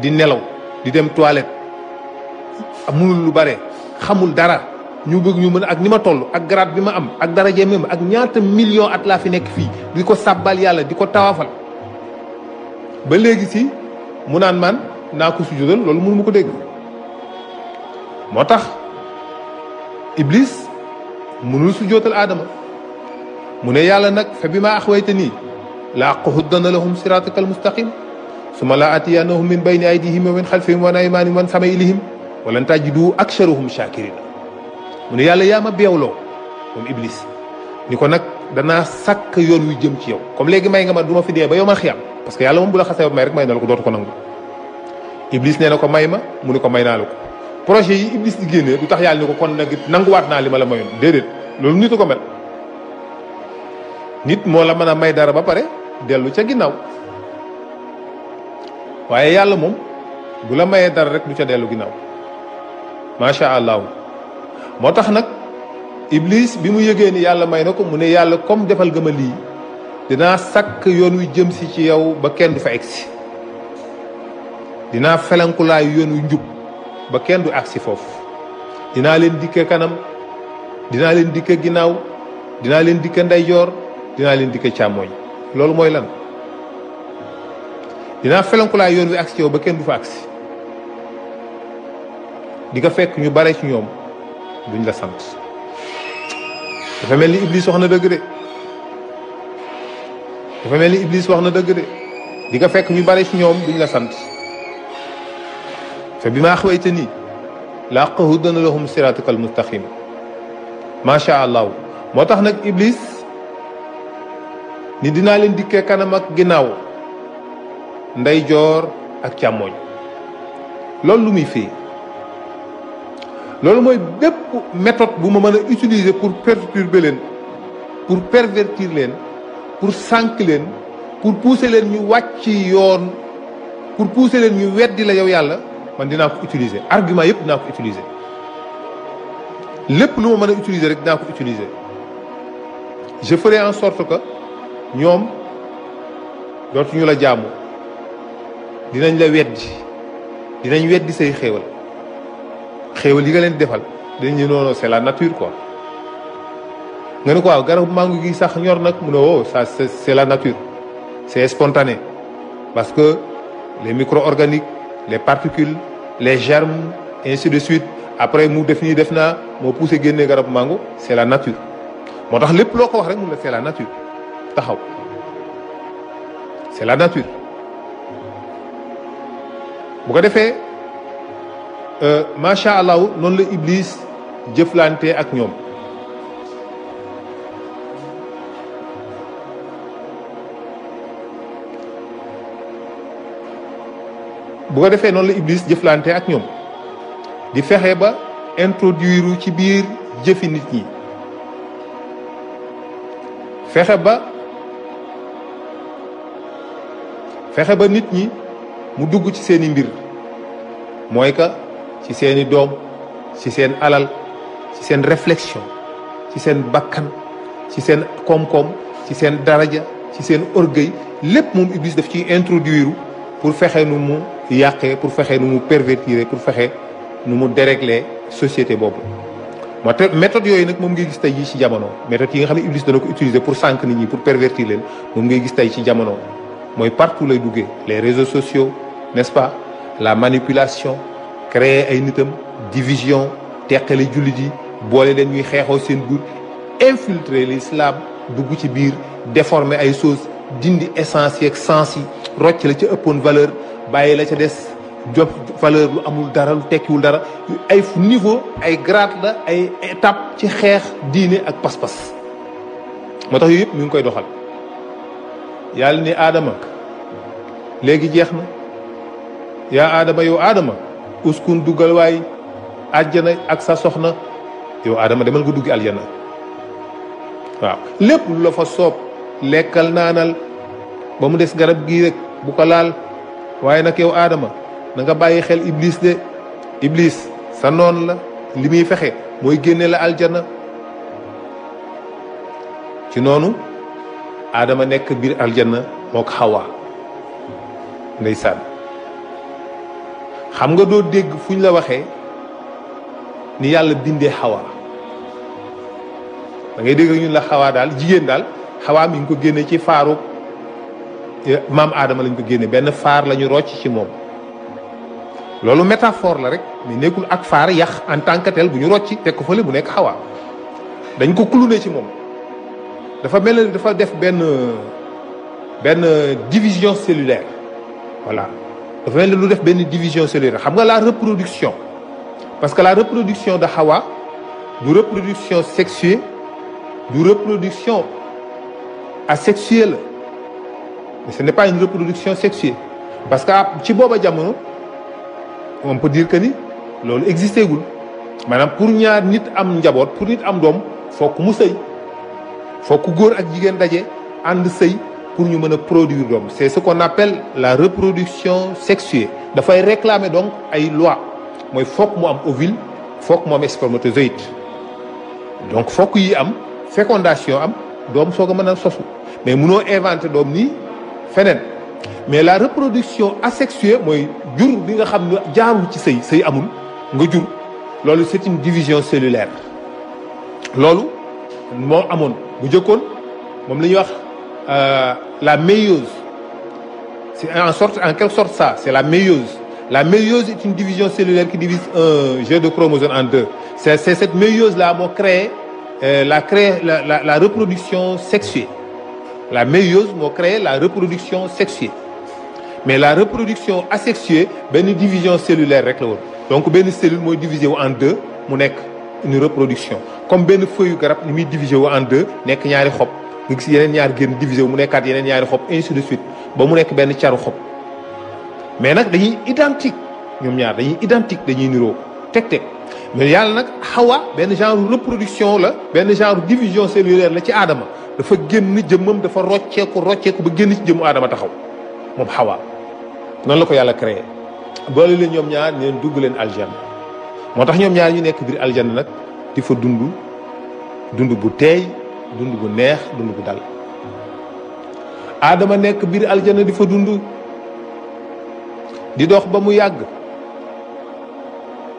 di nelaw di dem toilette amul lu bare xamul dara ñu bëgg ñu mën ak ni ma toll ak grade bi ma am ak daraje même ak ñaata million at laa fi nekk fii di ko sàbbal yàlla di ko tawafal ba léegi si mu naan man naa ko sujjóotal loolu mënu ma ko dégg moo tax iblis mënul sujjóotal aadama mu ne yàlla nag fa bi ma axwayta nii la aqudanna lahum siratakal mustaqim summa la atiyannahum min bayni aydihim wa min xalfihim wa an aymanihim wa an samailihim wa lan tajidu aksharahum shakirina mu ne yàlla yaa ma beewloo moom iblis ni ko nag danaa sàkk yoon wi jëm ci yow comme léegi may nga ma du ma fi dee ba yow ma xiyam parce que yàlla moom bu la xasee ba may rek may na la ko dootu ko nangu iblis nee na ko may ma mu ne ko may naa la ko projet yi iblis di génnee du tax yàlla ni ko kon nag nanguwaat naa li ma la mayoon déedéet loolu nitu ko mel nit moo la mën a may dara ba pare dellu ca ginnaaw waaye yàlla moom bu la mayee dara rek du ca dellu ginnaaw macha allah moo tax nag iblis bi mu yëgee ni yàlla may na ko mu ne yàlla comme defal nga ma lii dinaa sakk yoon wi jëm si ci yow ba kenn du fa egsi dinaa felankulaayu yoon wi njub ba kenn du agsi foofu dinaa leen dikke kanam dinaa leen dikke ginnaaw dinaa leen dikke ndeyjoor dinaa leen dikke càmmooñ loolu mooy lan dinaa felankulaayu yoon wi agsi ci yow ba kenn du fa agsi di nga fekk ñu bare ci ñoom duñ la sant dafa mel ni iblis wax na dëgg de dafa mel ni iblis wax na dëgg de di nga fekk ñu bare ci ñoom duñ la sant fa bi maa xawayte nii la aqudanna lahum siraataka al mustaqim macha allah moo tax nag iblis ni dinaa leen dikkee kanam ak ginnaaw ndeyjoor ak càmmooñ loolu lu muy fii loolu mooy bépp méthode bu ma mën a utiliser pour perturber leen pour pervertir leen pour sànq leen pour pousser leen ñu wàcc yoon pour pousser leen ñu weddi la yow yàlla man dinaa ko utiliser argument yëpp dinaa ko utiliser lépp lu ma mën a utiliser rek dinaa ko utiliser je ferai en sorte que ñoom dootuñu la jaamu dinañ la weddi dinañ weddi say xéewal xéewal yi nga leen di defal dinañ ñu noonu c'est la nature quoi nga ne ko waaw garabu mango gi sax ñor nag mu ne oh ça c'est la nature c'est spontané parce que les micro-organiques les particules les germes ainsi de suite après mu def nii def naa moo poussé génnee garabu mango c'est la nature moo tax lépp loo ko wax rek mun la c'est la nature taxaw c'est la nature bu ko defee macha allah noonu la iblis jëflante ak ñoom bu ko defee noonu la iblis jëflante ak ñoom di fexe ba introduire ci biir jëfi nit ñi fexe ba nit ñi mu dugg ci seeni mbir mooy que ci seeni doom ci seen alal ci seen réflexion ci seen bakkan ci seen koom-koom ci seen daraja ci seen orgueil lépp moom iblis daf ciy introduire pour fexe nu mu yàqee pour fexe nu mu pervertir pour fexe nu mu dérégler société boobu moo tax méthode yooyu nag moom ngay gis tey jii ci jamono méthode yi nga xam ne iblis dana ko utiliser pour sànq nit ñi pour pervertir leen moom ngay gis tey ci jamono mooy partout lay duggee les réseaux sociaux n'est-ce pas la manipulation créer ay nitam division teqale jullit yi boole leen ñuy xeexoo seen biir infiltrer l'islam dugg ci biir déformer ay choses dindi essence yeeg sens yi rocc la ca ëppoon valeur bàyyi la ca des jox valeur lu amul dara lu tekkiwul dara ay niveau ay grade la ay étape ci xeex diine ak pas-pas moo tax yooyu yëpp mi ngi koy doxal yàlla ni aadama léegi jeex na yaa aadama yow aadama uskun duggal waay àjjana ak sa soxna yow aadama demal nga duggi aljana waaw lépp lu la fa soob lekkal naanal ba mu des garab gii rek bu ko laal waaye nag yow aadama na nga bàyyi xel iblis de iblis sa noon la li muy fexe mooy génne la aljana ci noonu aadama nekk biir aljana moo ko xawaa ndeysaan xam nga doo dégg fu ñu la waxee ni yàlla bindee xawaa da ngay dégg ñun la xawaa daal jigéen daal xawaa mi ngi ko génne ci faaru maam aadama lañ ko génne benn faar la ñu rocc ci moom loolu métaphore la rek mais nekkul ak faar yax en tant que tel bu ñu rocci teg ko fële bu nekk xawaa dañ ko clouné ci moom dafa mel ni dafa def benn division cellulaire voilà dafa mel ni lu def benn division cellulaire xam nga la reproduction parce que la reproduction de Hawa du reproduction sexuée du reproduction asexuelle mais ce n'est pas une reproduction sexuée parce que ci booba jamono on peut dire que ni loolu existé gul maanaam pour ñaar nit am njaboot pour nit am doom fokk mu sëy fokk góor ak jigéen daje ànd sëy pour ñu mën a produire doom c'est ce qu'on appelle la reproduction sexuée dafay réclamer donc ay loi mooy fokk mu am ovule fokk mu am spermatozoïde donc fokk yi am fécondation am doom soog a mën a sosu mais munoo inventer doom nii feneen mais la reproduction asexuée mooy jur bi nga xam ne jaarul ci sëy amul nga jur loolu c'est une division cellulaire loolu moo amoon bu jëkkoon moom la ñuy wax la méiose c'est en quelque sorte ça c'est la méiose. La méiose est une division cellulaire qui divise un jeu de chromosomes en deux. C'est cette méiose-là qui a créé la reproduction sexuée. La méiose a créé la reproduction sexuée. Mais la reproduction asexuée, c'est une division cellulaire. Donc, une cellule est divisée en deux, c'est une reproduction. Comme une feuille est divisée en deux, c'est une xob. Il y a une divisée, ainsi de suite. Bon, c'est une xob. Mais nag dañuy identique ñoom ñaar dañuy identique dañuy niroo teg mais yàlla nag Hawa benn genre reproduction la benn genre division cellulaire la ci aadama dafa génn jëmmam dafa rocceeku ba génn ci jëmmu aadama taxaw moom Hawa noonu la ko yàlla créé boole leen ñoom ñaar neen dugg leen aljanna moo tax ñoom ñaar ñu nekk biir aljanna nag di fa dund bu teey dund bu neex dund bu dal aadama nekk biir aljanna di fa dund di dox ba mu yàgg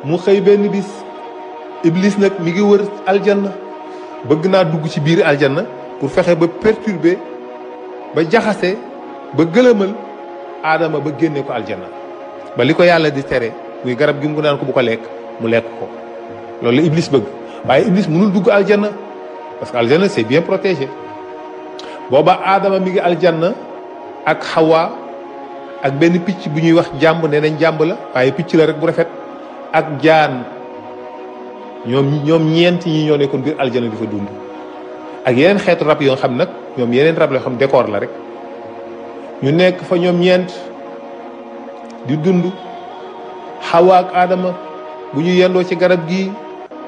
mu xëy benn bis iblis nag mi ngi wër aljanna bëgg naa dugg ci biir aljanna pour fexe ba perturber ba jaxase ba gëlëmal aadama ba génne ko aljanna ba li ko yàlla di tere muy garab gi mu naan ko bu ko lekk mu lekk ko loolu la iblis bëgg waaye iblis mënul dugg aljanna parce que aljanna c'est bien protégé booba aadama mi ngi aljanna ak Hawa ak benn picc bu ñuy wax jàmb nee nañ jàmb la waaye picc la rek bu rafet ak jaan ñoom ñeent ñi ñoo nekkoon biir aljana di fa dund ak yeneen xeetu rab yoo xam nag ñoom yeneen rab la yoo xam décor la rek ñu nekk fa ñoom ñeent di dund Hawa ak Adama bu ñu yendoo ci garab gii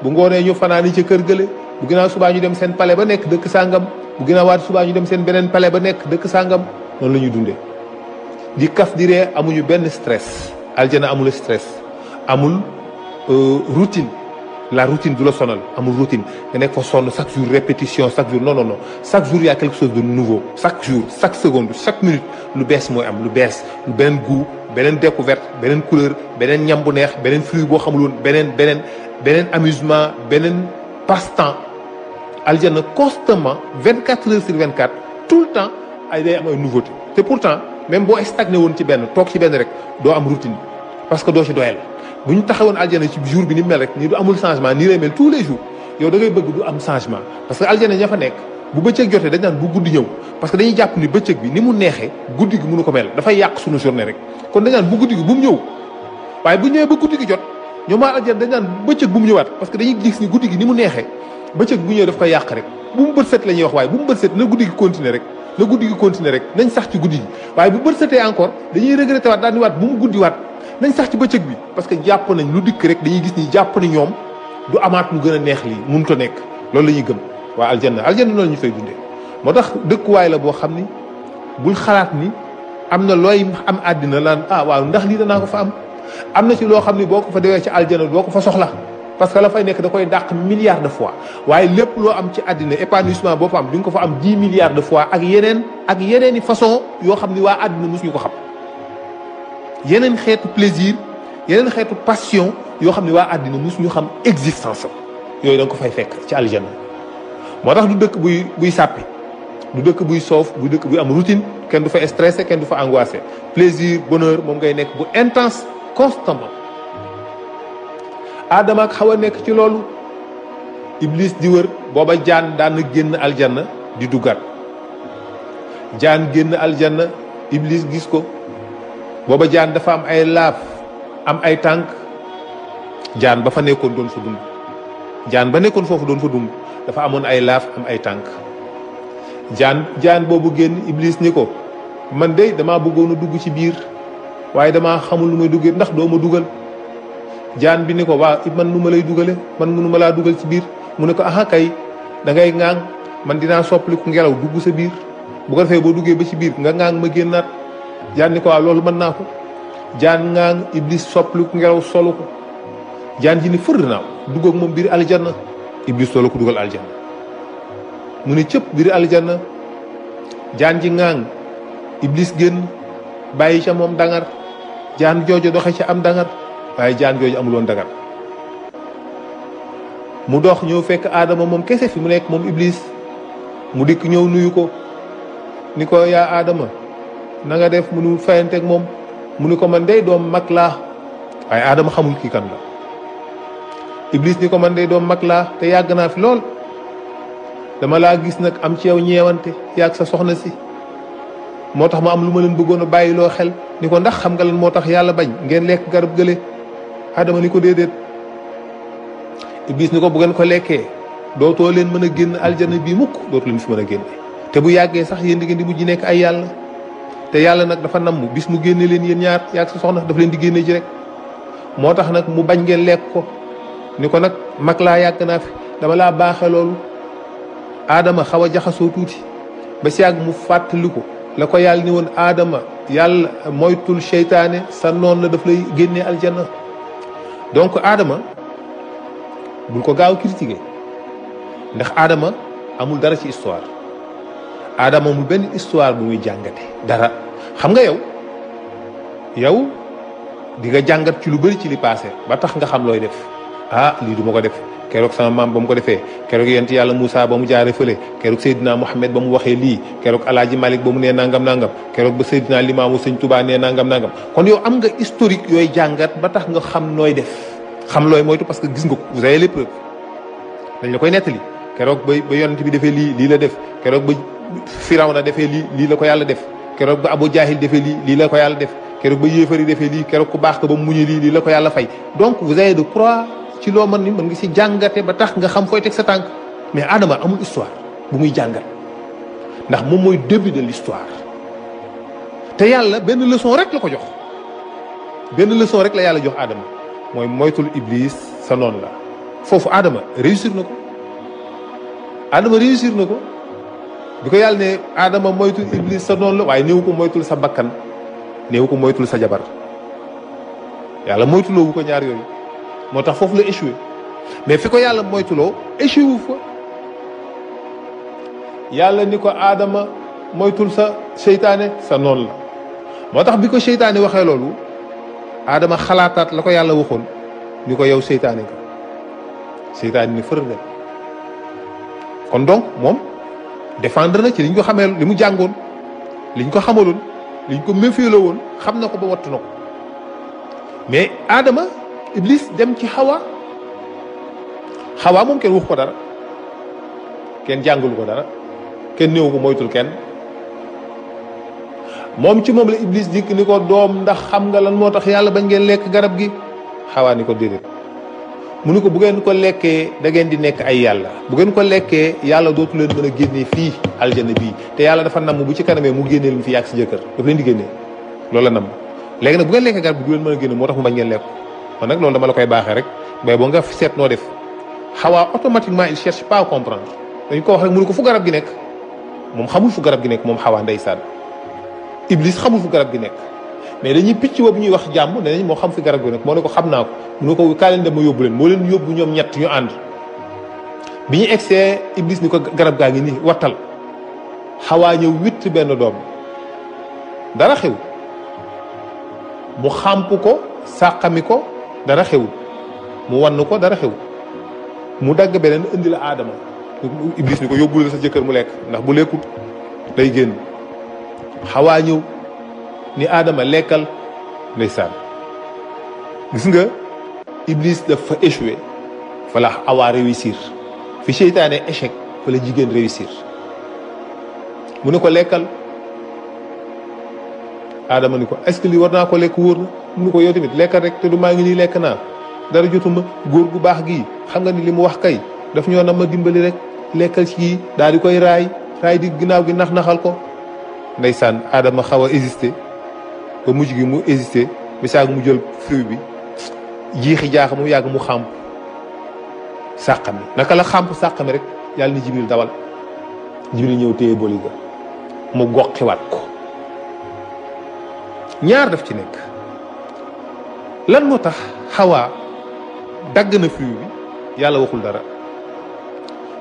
bu ngoonee ñu fanaani ci kër gële bu ginnaaw subaa ñu dem seen palais ba nekk dëkk sàngam bu ginnaaw waat subaa ñu dem seen beneen palais ba nekk dëkk sàngam noonu la ñuy dundee di kaf di ree amuñu benn stress aljana amul stress amul routine la routine du la sonal amul routine nga nekk fa sonn chaque jour répétition chaque jour non chaque jour y a quelque chose de nouveau chaque jour chaque seconde chaque minute lu bees mooy am lu bees lu beneen goût beneen découverte beneen couleur beneen ñam bu neex beneen fruit boo xamul woon beneen amusement beneen passe-temps aljana constamment 24 heures sur 24 tout le temps ay day am ay nouveauté te pourtant même boo stagné woon ci benn toog ci benn rek doo am routine parce que doo ci doyal bu ñu taxawoon aljana ci jour bi ni mel rek nii du amul changement nii lay mel tous les jours yow da ngay bëgg du am changement parce que aljana ña fa nekk bu bëccëg jotee dañ naan bu guddi ñëw parce que dañuy jàpp ni bëccëg bi ni mu neexee guddi gi mënu ko mel dafay yàq suñu journée rek kon dañ naan bu guddi gi bu mu ñëw waaye bu ñëwee ba guddi gi jot ñoom waa aljana dañ naan bëccëg bu mu ñëwaat parce que dañuy gis ni guddi gi ni mu neexee bëccëg bu ñëwee daf koy yàq rek bu mu bët set la ñuy wax waaye bu mu bët set na guddi gi continuer rek na guddi gi continuer rek nañ sax ci guddi gi waaye bu bët setee encore dañuy regretter waat daal di waat bu mu guddi waat nañ sax ci bëccëg bi parce que jàpp nañ lu dikk rek dañuy gis ni jàpp ni ñoom du amaat lu gën a neex lii mënut a nekk loolu la ñuy gëm waa aljanna noonu la ñu fay dundee moo tax dëkkuwaay la boo xam ni bul xalaat ni am na looy am àddina laan waaw ndax lii danaa ko fa am na ci loo xam ni boo ko fa dewee ci aljanna doo ko fa soxla parce que la fay nekk da koy dàq milliards de fois waaye lépp loo am ci àddina épanouissement boo fa am di nga ko fa am 10 milliards de fois ak yeneen i façon yoo xam ni waa àddina mosuñu ko xam yeneen xeetu plaisir yeneen xeetu passion yoo xam ne waa àddina mosuñu xam existence am yooyu da nga ko fay fekk ci aljanna moo tax du dëkk buy sàppi du dëkk buy soof du dëkk buy am routine kenn du fa stressé kenn du fa angoissé plaisir bonheur moom ngay nekk bu intense constamment Adama ak Hawa nekk ci loolu Iblis di wër booba jaan daan na génn aljanna di duggaat jaan génn aljanna Iblis gis ko booba jaan dafa am ay laaf am ay tànk jaan ba fa nekkoon doon fa dund jaan ba nekkoon foofu doon fa dund dafa amoon ay laaf am ay tànk jaan boobu génn Iblis ni ko man de damaa bëggoon a dugg ci biir waaye damaa xamul lu may duggee ndax doo ma dugal jaan bi ni ko waa man nu ma lay dugale man mënu ma laa dugal ci biir mu ne ko aha kay da ngay ŋaang man dinaa soppaliku ngelaw dugg sa biir bu ko defee boo duggee ba ci biir nga ŋaang ma génnaat jaan ni ko waaw loolu mën naa ko jaan ŋaang Iblis soppaliku ngelaw solu ko jaan ji ni fër naaw dugg ak moom biir aljanna Iblis solu ko dugal aljanna mu ne cëpp biir aljanna jaan ji ŋaang Iblis génn bàyyi ca moom dangar jaan jooju doxe ca am dangar waaye jaan jooju amuloon dangar mu dox ñëw fekk Adama moom kese fi mu nekk moom Iblis mu dikk ñëw nuyu ko ni ko yaa Adama na nga def mu nu fayanteeg moom mu ni ko man dey doom mag laa waaye Adama xamul kii kan la Iblis ni ko man dey doom mag laa te yàgg naa fi lool dama laa gis nag am ci yow ñeewante yàgg sa soxna si moo tax ma am lu ma leen bëggoon a bàyyiloo xel ni ko ndax xam nga lan moo tax yàlla bañ ngeen lekk garab gële Adama ni ko déedéet Iblis ni ko bu ngeen ko lekkee dootoo leen mën a génn aljana bii mukk dootu leen fi mën a génne te bu yàggee sax yéen di ngeen di mujj nekk ay yàlla te yàlla nag dafa namm bis mu génne leen yéen ñaar yàgg sa soxna dafa leen di génne ji rek moo tax nag mu bañ ngeen lekk ko ni ko nag mag laa yàgg naa fi dama laa baaxe loolu Adama xaw a jaxasoo tuuti ba si yàgg mu fàttaliku la ko yàlla ni woon Adama yàlla moytul seytaane sa noon la daf lay génnee aljanna donc Adama bul ko gaaw critiquer ndax Adama amul dara ci histoire Adama amul benn histoire bu muy jàngate dara xam nga yow di nga jàngat ci lu bëri ci li passé ba tax nga xam looy def ah lii du ma ko def keroog sama maam ba mu ko defee keroog yent yàlla Moussa ba mu jaaree fële keroog Seydina Mohamed ba mu waxee lii keroog Alaaji Malik ba mu nee nangam nangam keroog ba Seydina Limaamu Sëñ Touba nee nangam nangam kon yow am nga historique yooyu jàngat ba tax nga xam nooy def xam looy moytu parce que gis nga ko vous avez les preuves dañ la koy nettali keroog ba yonent bi defee lii la def keroog ba Firawna defee lii la ko yàlla def keroog ba Abu Jahil defee lii la ko yàlla def keroog ba yéefari defee lii keroog ku baax ko ba mu muñee lii la ko yàlla fay donc vous avez de croire ci loo mën ni mën nga si jàngate ba tax nga xam fooy teg sa tànk mais Adama amul histoire bu muy jàngat ndax moom mooy début de l'histoire te yàlla benn leçon rek la ko jox benn leçon rek la yàlla jox Adama mooy moytul Iblis sa noonu la foofu Adama réussir na ko Adama réussir na ko bi ko yàlla ne Adama moytul Iblis sa noonu la waaye néew ko moytul sa bakkan néew ko moytul sa jabar yàlla moytuloowu ko ñaar yooyu moo tax foofu la échoué mais fi ko yàlla moytuloo échoué wu fa yàlla ni ko Adama moytul sa seytaane sa noonu la moo tax bi ko seytaane waxee loolu Adama xalaataat la ko yàlla waxoon ni ko yow seytaane nga seytaane ni fër nga kon donc moom défendre na ci liñ ko xamee li mu jàngoon liñ ko xamaloon liñ ko méfieloo woon xam na ko ba wattu na ko mais Adama Iblis dem ci Hawa moom kenn wax ko dara kenn jàngalu ko dara kenn néew ko moytul kenn moom ci moom la Iblis dikk ni ko doom ndax xam nga lan moo tax yàlla bañ ngeen lekk garab gi Hawa ni ko déedéet mu ni ko bu ngeen ko lekkee da ngeen di nekk ay yàlla bu ngeen ko lekkee yàlla dootu leen mën a génnee fii aljana bii te yàlla dafa namm bu ci kanamee mu génnee leen fi yàgg si jëkkër daf leen di génnee loolu la namm léegi nag bu ngeen lekkee garab gi du leen mën a génne moo tax mu bañ ngeen lekk kon nag loolu dama la koy baaxee rek mais boo nga seet noo def Hawa automatiquement il cherche pas à comprendre dañ ko wax rek mu ni ko fu garab gi nekk moom xamul fu garab gi nekk moom Hawa ndeysaan Iblis xamul fu garab gi nekk mais dañuy picc boobu ñuy wax jàmm ne nañ moo xam fi garab gi nekk moo ne ko xam naa ko mu ne ko kaa leen dem ma yóbbu leen moo leen yóbbu ñoom ñett ñu ànd bi ñu egsee Iblis ni ko garab gaa ngi nii wattal Hawa ñëw witt benn doom dara xew mu xàmp ko sàqami ko dara xew mu wann ko dara xew mu dagg beneen indi la Adama Iblis ni ko yóbbu la sa jëkkër mu lekk ndax bu lekkut day génn Hawa ñëw ni Adama lekkal ndeysaan gis nga Iblis dafa échoué fa la Hawa réussir fi seytaane échec fa la jigéen réussir mu ne ko lekkal Adama ni ko est-ce que lii war naa ko lekk wóor na mu ni ko yow tamit lekkal rek te du maa ngi nii lekk naa dara jotuma góor gu baax gii xam nga ni li mu wax kay daf ñoo na ma dimbali rek lekkal ci kii daal di koy raay di ginnaaw gi nax-naxal ko ndeysaan Adama xaw a hésité ba mujj gi mu hésité bisaag mu jël fruit bi jiixi jaaxa mu yàgg mu xàmp sàq mi naka la xàmp sàq mi rek yàlla ni Jibril dawal Jibril ñëw téye boli ga mu goqiwaat ko ñaar daf ci nekk lan moo tax Xawaa dagg na fruit bi yàlla waxul dara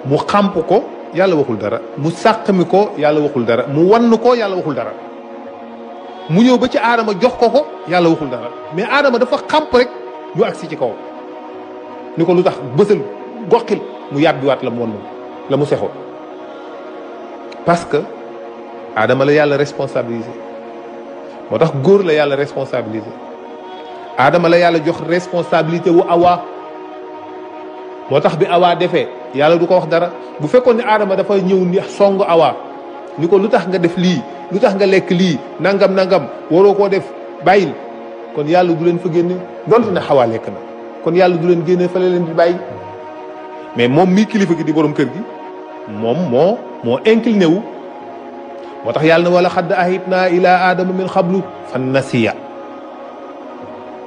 mu xàmp ko yàlla waxul dara mu sàq mi ko yàlla waxul dara mu wann ko yàlla waxul dara mu ñëw ba ci Adama jox ko yàlla waxul dara mais Adama dafa xàmp rek ñu agsi ci kaw ni ko lu tax bësal goqil mu yàbbiwaat la mu wann la mu sexoo parce que Adama la yàlla responsabilisé moo tax góor la yàlla responsabilisé Adama la yàlla jox responsabilité wu Awa moo tax bi Awa defee yàlla du ko wax dara bu fekkoon ne Adama dafa ñëw ni song Awa ni ko lu tax nga def lii lu tax nga lekk lii nangam nangam waroo koo def bàyyil kon yàlla du leen fa génne donte ne Xawaa lekk na kon yàlla du leen génne fale leen di bàyyi mais moom mii kilifa gi di borom kër gi moom moo incliné wu moo tax yàlla na wala xadd ahidna ila adama min xablu fan nasiya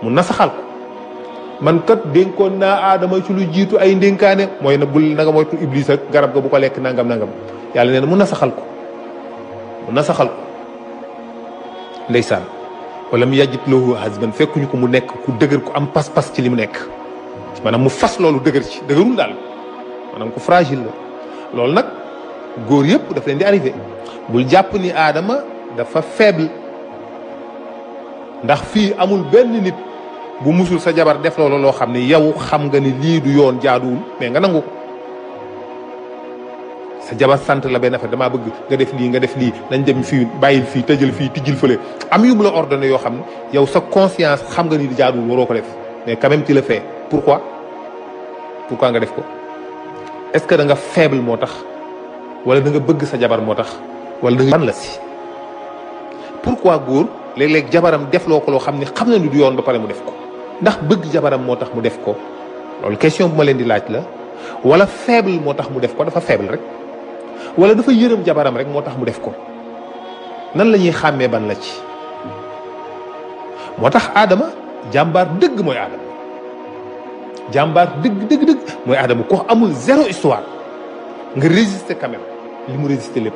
mu nasaxal ko man kat dénkoon naa Adama ci lu jiitu ay ndénkaane mooy na bul na nga moytu iblis ak garab ga bu ko lekk nangam nangam yàlla nee na mu nasaxal ko ndeysaan wala mu yàjjit lahu hasban fekkuñu ko mu nekk ku dëgër ku am pas-pas ci li mu nekk maanaam mu fas loolu dëgër ci dëgërul daal maanaam ku fragile la loolu nag góor yëpp daf leen di arrivé bul jàpp ni Adama dafa faible ndax fii amul benn nit bu musul sa jabar def loolu loo xam ne yow xam nga ni lii du yoon jaaduwul mais nga nangu ko sa jabar sant la benn affaire damaa bëgg nga def lii nañ dem fii bàyyil fii tëjal fii tijjil fële am yu mu la ordonné yoo xam ne yow sa conscience xam nga ni di jaaduwul waroo ko def mais quand même tu le fais pourquoi nga def ko est-ce que da nga faible moo tax wala da nga bëgg sa jabar moo tax wala da nga ban la si pourquoi góor léeg-léeg jabaram def loo ko loo xam ne xam na ni du yoon ba pare mu def ko ndax bëgg jabaram moo tax mu def ko loolu question bu ma leen di laaj la wala faible moo tax mu def ko dafa faible rek wala dafa yërëm jabaram rek moo tax mu def ko nan la ñuy xàmmee ban la ci moo tax Adama jàmbaar dëgg mooy Adama jàmbaar dëgg mooy Adama ko amul zéro histoire nga résister quand même li mu résister lépp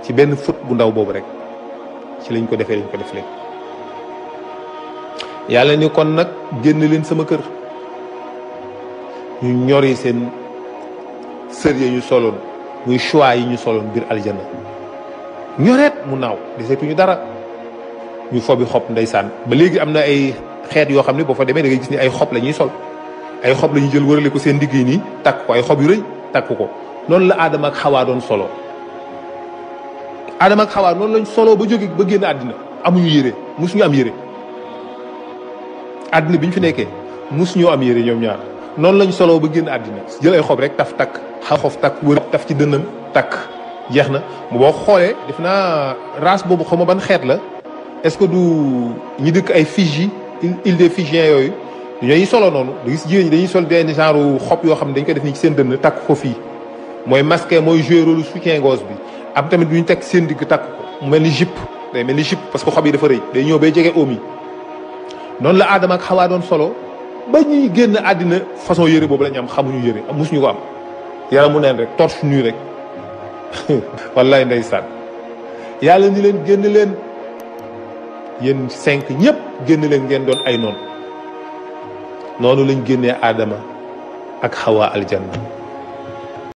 ci benn faute bu ndaw boobu rek ci lañ ko def lépp yàlla ni kon nag génn leen sama kër ñu ñori seen sër ya ñu soloon muy choix yi ñu soloon biir aljana ñoreet mu naaw deseetuñu dara ñu fobi xob ndeysaan ba léegi am na ay xeet yoo xam ne boo fa demee da ngay gis ni ay xob la ñuy sol ay xob la ñuy jël wërale ko seen digg yi nii takk ko ay xob yu rëy takk ko noonu la Adama ak Xawaa doon solo Adama ak Xawaa noonu lañ solo ba jóge ba génn àddina amuñu yére musuñu am yére àddina bi ñu fi nekkee musuñoo am yére ñoom ñaar noonu lañ solo ba génn àddina jël ay xob rek taf takk xof takk wër taf ci dënnam takk jeex na mu boo xoolee def naa race boobu xaw ma ban xeet la est-ce que du ñi dëkk ay Fidji île des Fidjiens yooyu ñooy solo noonu da gis jigéen ñi dañuy sol benn genre xob yoo xam ne dañ koy def nii ci seen dënn takk ko fii mooy masqué mooy jouer rôle soutien-gorge bi am tamit bu ñu teg seen digg takk ko mu mel ni jupe day mel ni jupe parce que xob yi dafa rëy day ñëw bay jege oom yi noonu la Adama ak Xawaa doon solo ba ñuy génn àddina façon yére boobu la ñu am xamuñu yére musuñu ko am yaramu neen rek torche nu rek wallaay ndeysaan yàlla ni leen génn leen yéen 5 ñëpp génn leen ngeen doon ay noonu lañ génnee Adama ak Xawaa aljanna